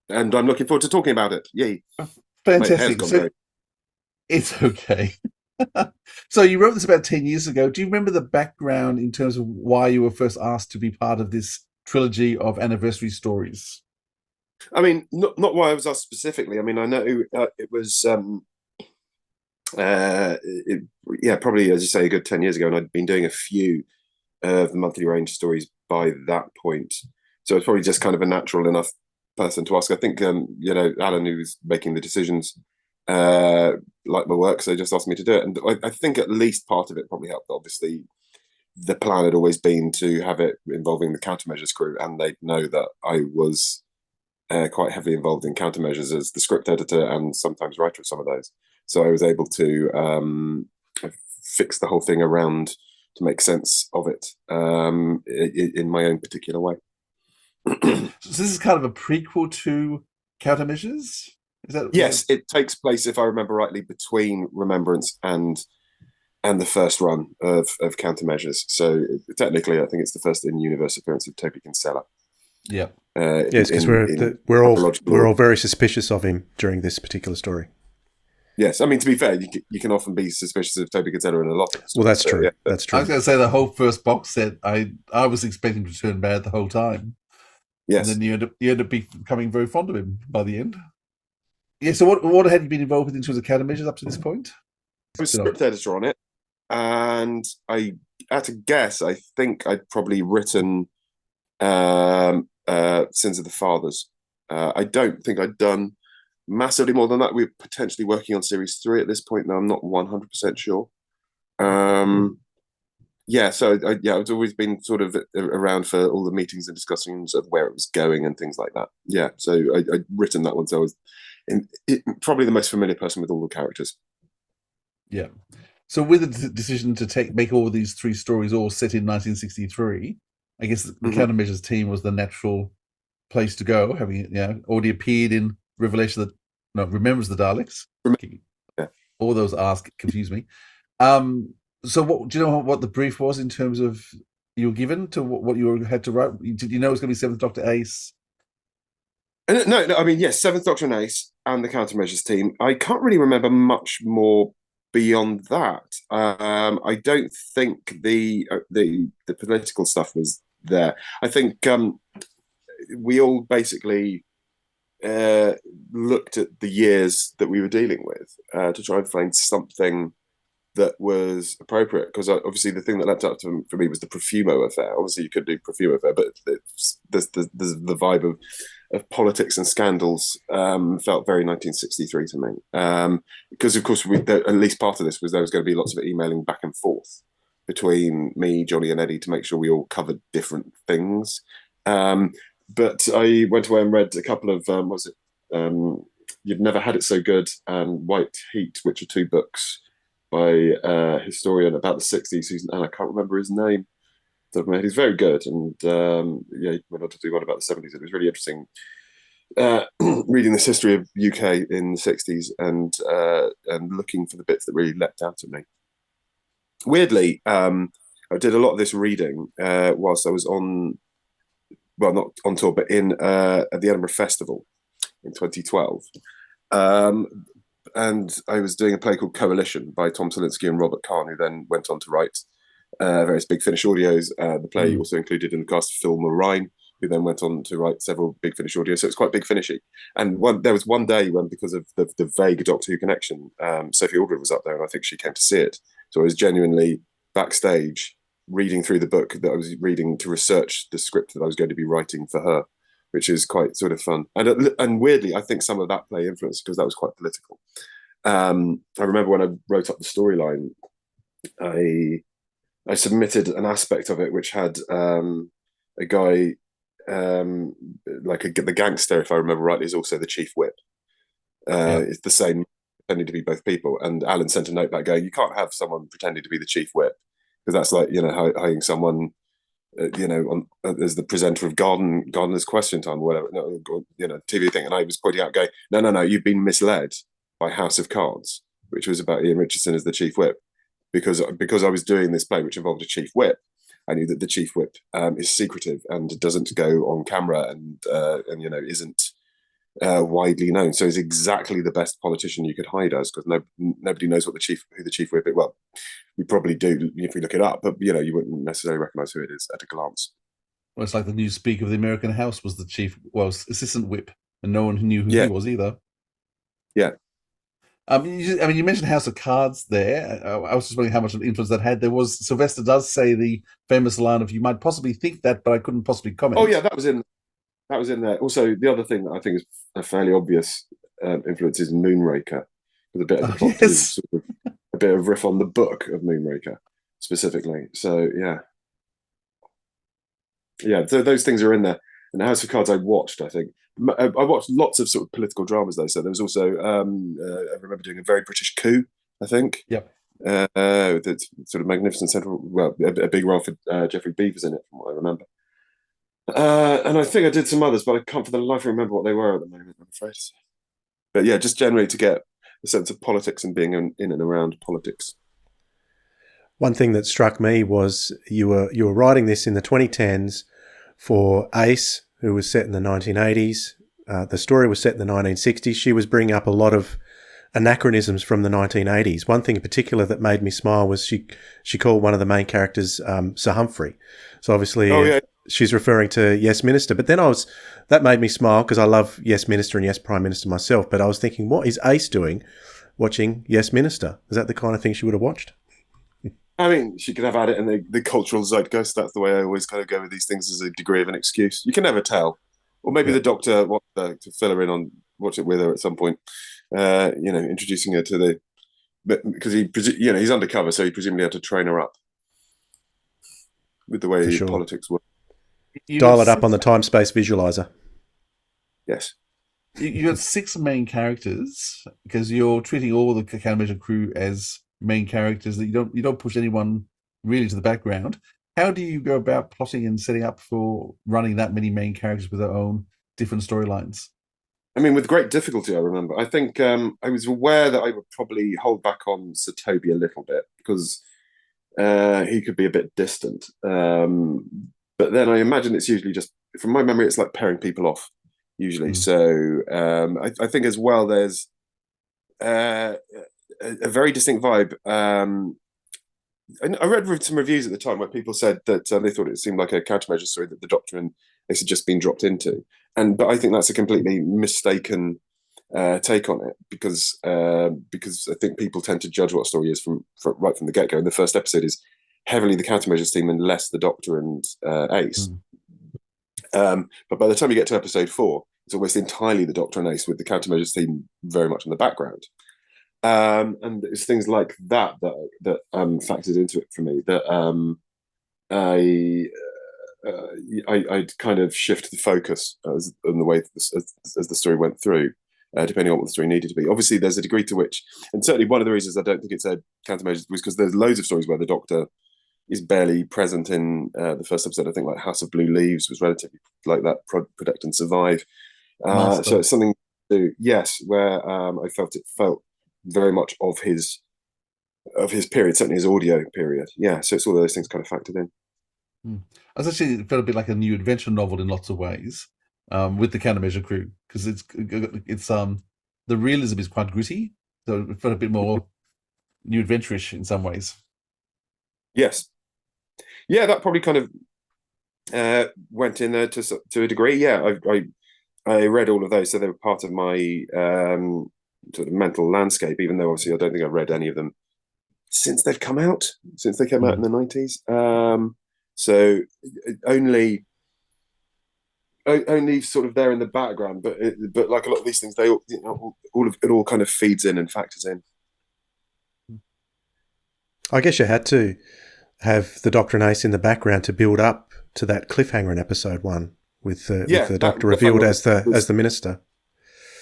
And I'm looking forward to talking about it. Yay. Fantastic. So, it's okay. So you wrote this about 10 years ago. Do you remember the background in terms of why you were first asked to be part of this trilogy of anniversary stories? I mean, not why I was asked specifically. I mean, I know it was, probably, as you say, a good 10 years ago, and I'd been doing a few of the monthly range stories by that point. So it's probably just kind of a natural enough person to ask. I think, Alan, who was making the decisions like my work, so they just asked me to do it. And I think at least part of it probably helped. Obviously, the plan had always been to have it involving the countermeasures crew, and they know that I was quite heavily involved in countermeasures as the script editor and sometimes writer of some of those. So I was able to fix the whole thing around to make sense of it in my own particular way. So this is kind of a prequel to Countermeasures? Yes, it takes place, if I remember rightly, between Remembrance and the first run of Countermeasures. So technically, I think it's the first in-universe appearance of Toby Kinsella. Yeah. Yes, because we're all very suspicious of him during this particular story. Yes, I mean, to be fair, you can often be suspicious of Toby Kinsella in a lot of stories. Well, that's true. Yeah. That's true. I was going to say the whole first box set, I was expecting to turn bad the whole time. Yes. And then you end up becoming very fond of him by the end. Yeah, so what had you been involved with in terms of countermeasures up to this point? I was script editor on it, and I had to guess, I think I'd probably written Sins of the Fathers. I don't think I'd done massively more than that. We're potentially working on series 3 at this point now. I'm not 100% sure. Yeah, so I've always been sort of around for all the meetings and discussions of where it was going and things like that. Yeah, so I'd written that one, so I was probably the most familiar person with all the characters. Yeah. So with the decision to make all these 3 stories all set in 1963, I guess the Countermeasures team was the natural place to go, having already appeared in Remembers the Daleks. Yeah. All those R's confuse me. So what do you know what the brief was in terms of you were given to what you had to write? Did you know it was going to be Seventh Doctor, Ace? No, I mean, yes, Seventh Doctor and Ace and the Countermeasures team. I can't really remember much more beyond that. I don't think the political stuff was there. I think we all basically looked at the years that we were dealing with to try and find something that was appropriate, because obviously the thing that leapt up to for me was the Profumo affair. Obviously you could do Profumo affair, but the vibe of politics and scandals felt very 1963 to me, because of course at least part of this was there was going to be lots of emailing back and forth between me, Johnny and Eddie to make sure we all covered different things. But I went away and read a couple of You've Never Had It So Good and White Heat, which are 2 books by a historian about the 60s, and I can't remember his name. He's very good, and he went on to do one about the 70s. It was really interesting reading this history of UK in the 60s and looking for the bits that really leapt out at me. Weirdly, I did a lot of this reading whilst I was not on tour, but at the Edinburgh Festival in 2012. And I was doing a play called Coalition by Tom Salinsky and Robert Kahn, who then went on to write various Big Finish audios. The play also included in the cast Phil Morine, who then went on to write several Big Finish audios. So it's quite Big Finishy. And there was one day when, because of the vague Doctor Who connection, Sophie Aldred was up there, and I think she came to see it. So I was genuinely backstage reading through the book that I was reading to research the script that I was going to be writing for her, which is quite sort of fun. And weirdly, I think some of that play influenced, because that was quite political. I remember when I wrote up the storyline, I submitted an aspect of it which had a guy, the gangster, if I remember rightly, is also the chief whip. It's the same, pretending to be both people. And Alan sent a note back going, you can't have someone pretending to be the chief whip, because that's like, hiring someone as the presenter of Gardener's Question Time or whatever, TV thing. And I was pointing out, going, no, you've been misled by House of Cards, which was about Ian Richardson as the chief whip, because I was doing this play which involved a chief whip. I knew that the chief whip is secretive and doesn't go on camera and isn't widely known. So he's exactly the best politician you could hide as, because nobody knows who the chief whip is. Well, we probably do if we look it up, but you wouldn't necessarily recognise who it is at a glance. Well, it's like the new Speaker of the American House was the chief, assistant whip, and no one knew who he was either. Yeah. You mentioned House of Cards there. I was just wondering how much of influence that had. There was, Sylvester does say the famous line of, you might possibly think that, but I couldn't possibly comment. Oh yeah, that was in there. Also, the other thing that I think is a fairly obvious influence is Moonraker, with a bit at the plot is sort of a bit of riff on the book of Moonraker specifically. So yeah, so those things are in there. And the House of Cards I watched, I think. I watched lots of sort of political dramas though. So there was also I remember doing a Very British Coup, I think. Yep. The sort of magnificent central, well, a big role for Geoffrey Beevers in it, from what I remember. And I think I did some others, but I can't for the life remember what they were at the moment, I'm afraid. But yeah, just generally to get a sense of politics and being in and around politics. One thing that struck me was you were writing this in the 2010s for Ace, who was set in the 1980s. The story was set in the 1960s. She was bringing up a lot of anachronisms from the 1980s. One thing in particular that made me smile was she called one of the main characters Sir Humphrey. So obviously she's referring to Yes Minister. But then that made me smile because I love Yes Minister and Yes Prime Minister myself. But I was thinking, what is Ace doing watching Yes Minister? Is that the kind of thing she would have watched? I mean, she could have had it in the cultural zeitgeist. That's the way I always kind of go with these things, as a degree of an excuse. You can never tell. Or maybe the Doctor wants to fill her in on, watch it with her at some point. Introducing her to because he's undercover, so he presumably had to train her up with the way politics work. Dial it up on the time-space visualizer. Yes. You got 6 main characters because you're treating all the countermeasure crew as main characters. That you don't push anyone really to the background. How do you go about plotting and setting up for running that many main characters with their own different storylines? I mean, with great difficulty, I remember. I think I was aware that I would probably hold back on Sir Toby a little bit because he could be a bit distant. But then I imagine it's usually just, from my memory, it's like pairing people off, usually. So I think as well there's a very distinct vibe. I read some reviews at the time where people said that they thought it seemed like a countermeasure story that the Doctor and Ace had just been dropped into. But I think that's a completely mistaken take on it because I think people tend to judge what a story is from right from the get-go. And the first episode is heavily the countermeasures theme and less the Doctor and Ace. But by the time you get to episode 4, it's almost entirely the Doctor and Ace with the countermeasures theme very much in the background. And it's things like that factored into it for me. That I'd kind of shift the focus in the way as the story went through, depending on what the story needed to be. Obviously, there's a degree to which, and certainly one of the reasons I don't think it's a countermeasures was because there's loads of stories where the Doctor is barely present in the first episode. I think like House of Blue Leaves was relatively like that, Protect and Survive. So it's something to do, yes, where I felt very much of his period, certainly his audio period. Yeah, so it's all those things kind of factored in. I was actually, it felt a bit like a new adventure novel in lots of ways, with the countermeasure crew, because it's the realism is quite gritty, so it felt a bit more new adventure-ish in some ways. Yes, yeah, that probably kind of went in there to a degree. Yeah, I read all of those, so they were part of my sort of mental landscape. Even though obviously I don't think I've read any of them since they came out in the 90s. So only sort of there in the background, but like a lot of these things, they all kind of feeds in and factors in. I guess you had to have the Doctor and Ace in the background to build up to that cliffhanger in episode 1 with the Doctor revealed as the Minister.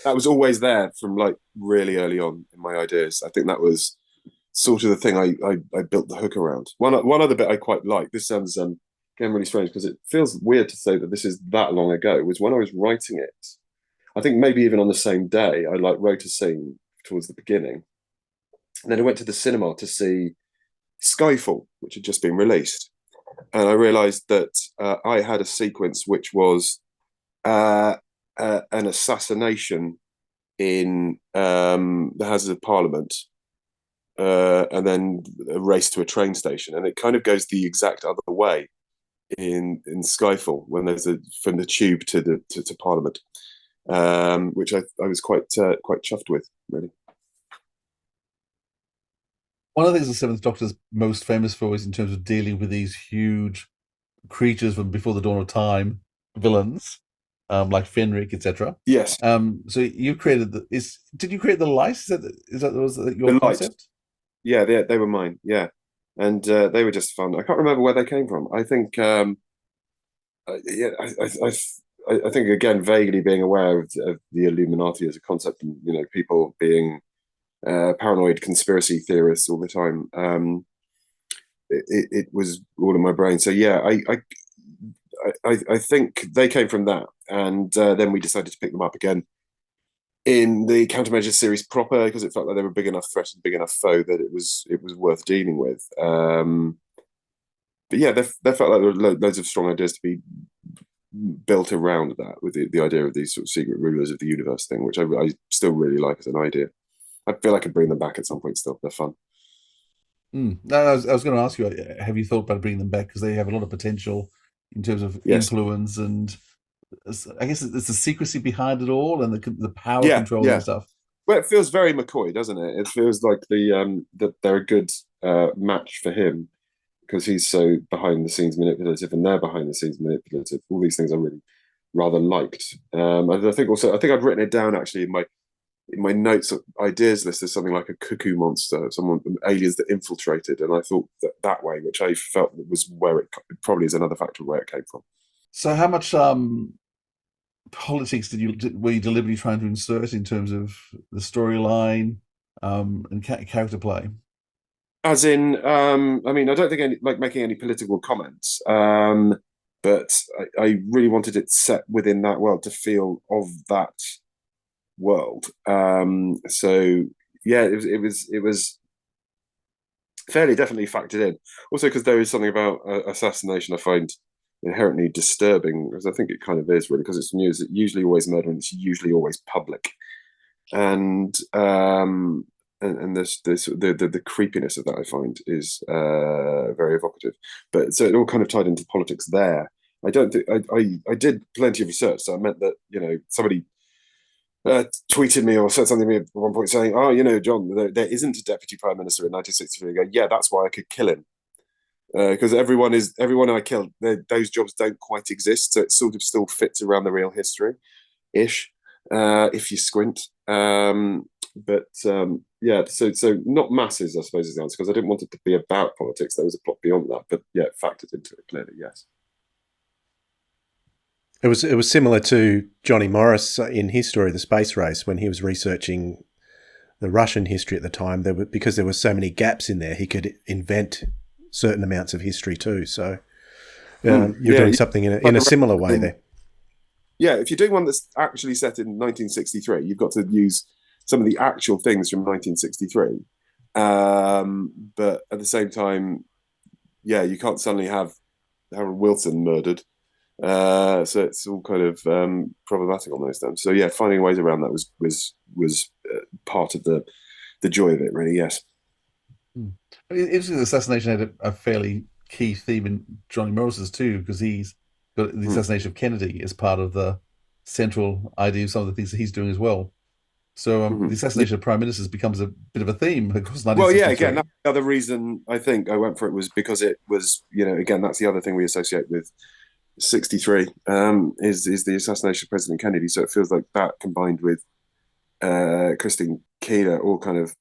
That was always there from like really early on in my ideas. I think that was sort of the thing I built the hook around. One other bit I quite like, this sounds again really strange because it feels weird to say that this is that long ago, was when I was writing it. I think maybe even on the same day, I wrote a scene towards the beginning. And then I went to the cinema to see Skyfall, which had just been released. And I realised that I had a sequence which was an assassination in the Houses of Parliament, and then a race to a train station. And it kind of goes the exact other way in Skyfall, when there's from the tube to Parliament, which I was quite chuffed with, really. One of the things the Seventh Doctor's most famous for is in terms of dealing with these huge creatures from before the dawn of time, villains. like Fenric, etc. Yes. So you created did you create the light? Was that your The concept? light. Yeah, they were mine. Yeah, and they were just fun. I can't remember where they came from. I think yeah, I think again vaguely being aware of the Illuminati as a concept, and people being paranoid conspiracy theorists all the time. It was all in my brain. So yeah, I think they came from that, and then we decided to pick them up again in the Countermeasures series proper, because it felt like they were a big enough threat and big enough foe that it was worth dealing with. But yeah, there felt like there were loads of strong ideas to be built around that, with the idea of these sort of secret rulers of the universe thing, which I still really like as an idea. I feel I could bring them back at some point still. They're fun. No, I was going to ask you, have you thought about bringing them back? Because they have a lot of potential in terms of influence, and I guess it's the secrecy behind it all, and the power control and stuff. Well, it feels very McCoy, doesn't it? It feels like that they're a good match for him, because he's so behind the scenes manipulative, and they're behind the scenes manipulative. All these things I really rather liked. I think I've written it down actually in my notes ideas list as something like a cuckoo monster, aliens that infiltrated, and I thought that way, which I felt was where it probably is another factor where it came from. So how much politics were you deliberately trying to insert in terms of the storyline and character play? As in, I mean, I don't think making any political comments, but I really wanted it set within that world to feel of that world. So yeah, it was fairly definitely factored in. Also, because there is something about assassination I find inherently disturbing, as I think it kind of is, really, because it's news. It's usually always murder, and it's usually always public, and this the creepiness of that I find is very evocative. But so it all kind of tied into politics there. I don't think I did plenty of research, so I meant that somebody tweeted me or said something to me at one point saying, "Oh, John, there isn't a deputy prime minister in 1963." I go, "Yeah, that's why I could kill him." Because everyone I killed, those jobs don't quite exist, so it sort of still fits around the real history, ish, if you squint. But yeah, so not masses, I suppose, is the answer, because I didn't want it to be about politics. There was a plot beyond that, but yeah, it factored into it clearly. Yes. It was similar to Johnny Morris in his story, The Space Race, when he was researching the Russian history at the time. Because there were so many gaps in there, he could invent certain amounts of history too. So you're doing something in a similar way there. Yeah, if you're doing one that's actually set in 1963, you've got to use some of the actual things from 1963. But at the same time, yeah, you can't suddenly have Harold Wilson murdered. So it's all kind of problematic on those terms. So yeah, finding ways around that was part of the joy of it, really. Yes. I mean, interesting. Assassination had a fairly key theme in Johnny Morris's too, because he's got the assassination of Kennedy as part of the central idea of some of the things that he's doing as well. So the assassination of prime ministers becomes a bit of a theme across 1963. Well, yeah, again, that's the other reason I think I went for it was because it was, again, that's the other thing we associate with 63 is the assassination of President Kennedy. So it feels like that combined with Christine Keeler all kind of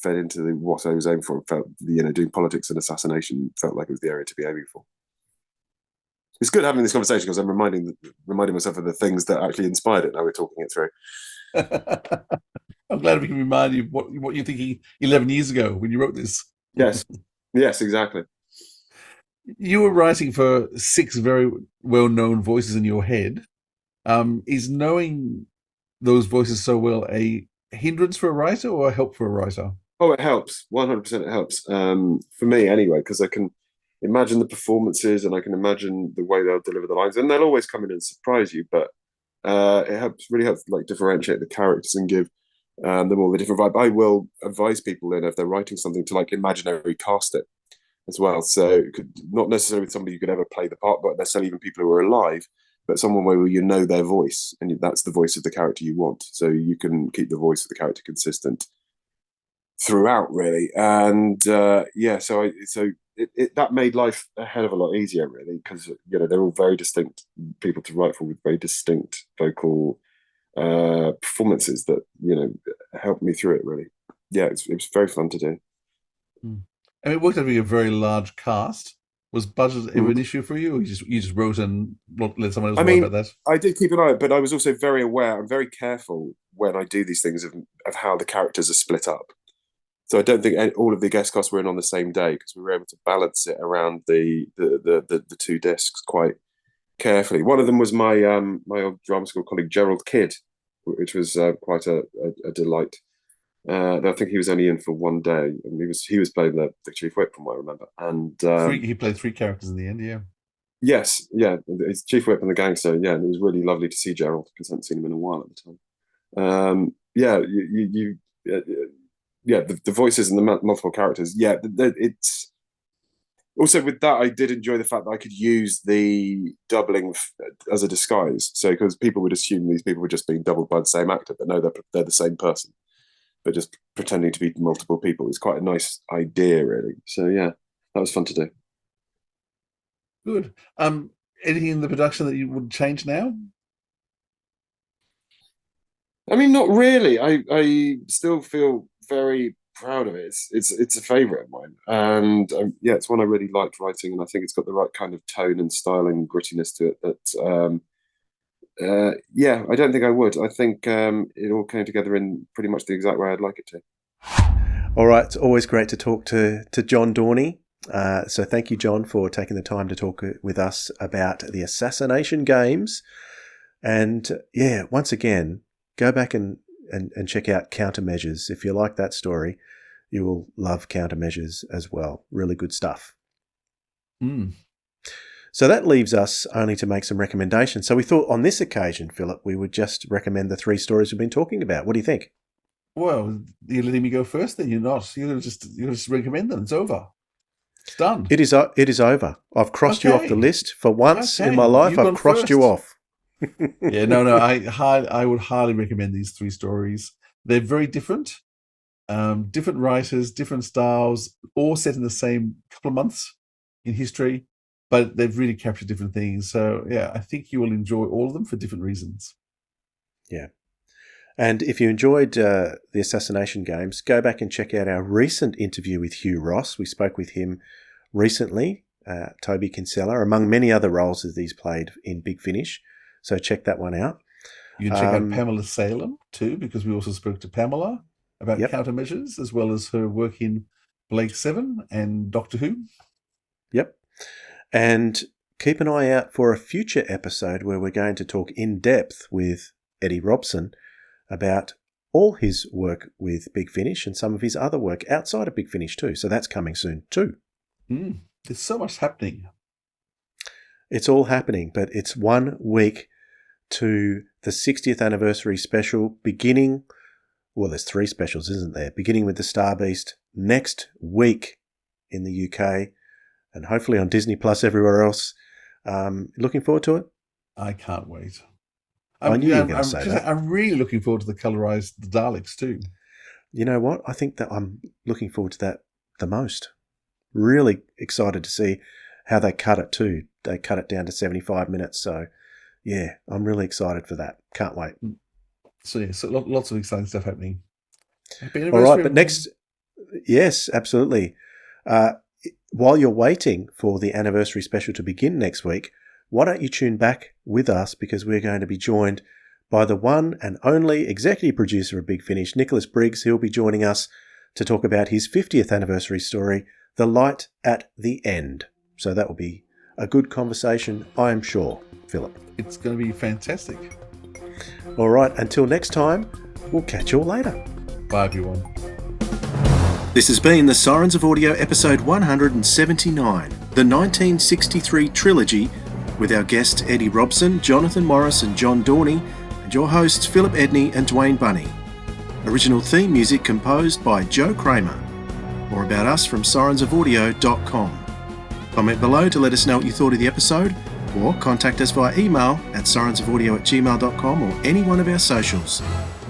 fed into what I was aiming for. Felt doing politics and assassination felt like it was the area to be aiming for. It's good having this conversation because I'm reminding myself of the things that actually inspired it. Now we're talking it through. I'm glad we can remind you what you're thinking 11 years ago when you wrote this. Yes, exactly. You were writing for 6 very well-known voices in your head. Is knowing those voices so well a hindrance for a writer or a help for a writer? Oh, it helps. 100% it helps. For me anyway, because I can imagine the performances and I can imagine the way they'll deliver the lines, and they'll always come in and surprise you, but it really helps like differentiate the characters and give them all the different vibe. I will advise people then if they're writing something to like imaginary cast it as well. So not necessarily somebody who could ever play the part, but necessarily even people who are alive, but someone where their voice, and that's the voice of the character you want. So you can keep the voice of the character consistent throughout, really. And so that made life a hell of a lot easier, really, because they're all very distinct people to write for with very distinct vocal performances that helped me through it. Really, yeah, it was very fun to do. And it worked out to be a very large cast. Was budget ever an issue for you, or you just wrote and let someone else worry about that? I did keep an eye, but I was also very aware. I'm very careful when I do these things of how the characters are split up. So I don't think all of the guest casts were in on the same day, because we were able to balance it around the two discs quite carefully. One of them was my old drama school colleague Gerald Kidd, which was quite a delight. I think he was only in for one day, and he was playing the chief whip, from what I remember. And he played 3 characters in the end. Yeah. Yes, yeah, it's chief whip and the gangster. Yeah, and it was really lovely to see Gerald, because I hadn't seen him in a while at the time. The voices and the multiple characters. Yeah, it's also with that. I did enjoy the fact that I could use the doubling as a disguise. So because people would assume these people were just being doubled by the same actor, but no, they're the same person, but just pretending to be multiple people. It's quite a nice idea, really. So yeah, that was fun to do. Good. Anything in the production that you would change now? I mean, not really. I still feel very proud of it. It's a favourite of mine, and it's one I really liked writing, and I think it's got the right kind of tone and style and grittiness to it. That I don't think I would. I think it all came together in pretty much the exact way I'd like it to. All right, it's always great to talk to John Dorney. So thank you, John, for taking the time to talk with us about the Assassination Games. And once again, go back and check out Countermeasures. If you like that story, you will love Countermeasures as well. Really good stuff. So that leaves us only to make some recommendations. So we thought on this occasion, Philip, we would just recommend the 3 stories we've been talking about. What do you think? Well, you're letting me go first, then you're not. You're just recommend them. It's over. It's done. It is over. I've crossed you off the list. For once in my life, I've crossed you off. I would highly recommend these 3 stories. They're very different. Different writers, different styles, all set in the same couple of months in history, but they've really captured different things. So, I think you will enjoy all of them for different reasons. Yeah. And if you enjoyed the Assassination Games, go back and check out our recent interview with Hugh Ross. We spoke with him recently, Toby Kinsella, among many other roles that he's played in Big Finish. So check that one out. You can check out Pamela Salem too, because we also spoke to Pamela about Countermeasures, as well as her work in Blake 7 and Doctor Who. Yep. And keep an eye out for a future episode where we're going to talk in depth with Eddie Robson about all his work with Big Finish and some of his other work outside of Big Finish too. So that's coming soon too. There's so much happening. It's all happening, but it's 1 week to the 60th anniversary special beginning. Well, there's 3 specials, isn't there? Beginning with the Star Beast next week in the UK and hopefully on Disney Plus everywhere else. Looking forward to it? I can't wait. I knew you were going to say that. I'm really looking forward to the colorized Daleks too. You know what? I think that I'm looking forward to that the most. Really excited to see how they cut it too. They cut it down to 75 minutes. So, I'm really excited for that. Can't wait. So lots of exciting stuff happening. All right, but next, yes, absolutely. While you're waiting for the anniversary special to begin next week, why don't you tune back with us, because we're going to be joined by the one and only executive producer of Big Finish, Nicholas Briggs. He'll be joining us to talk about his 50th anniversary story, The Light at the End. So that will be a good conversation, I am sure, Philip. It's going to be fantastic. All right, until next time, we'll catch you all later. Bye, everyone. This has been the Sirens of Audio episode 179, the 1963 Trilogy, with our guests Eddie Robson, Jonathan Morris and John Dorney, and your hosts Philip Edney and Dwayne Bunny. Original theme music composed by Joe Kramer. More about us from sirensofaudio.com. Comment below to let us know what you thought of the episode, or contact us via email at sirensofaudio@gmail.com or any one of our socials.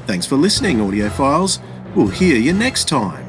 Thanks for listening, audiophiles. We'll hear you next time.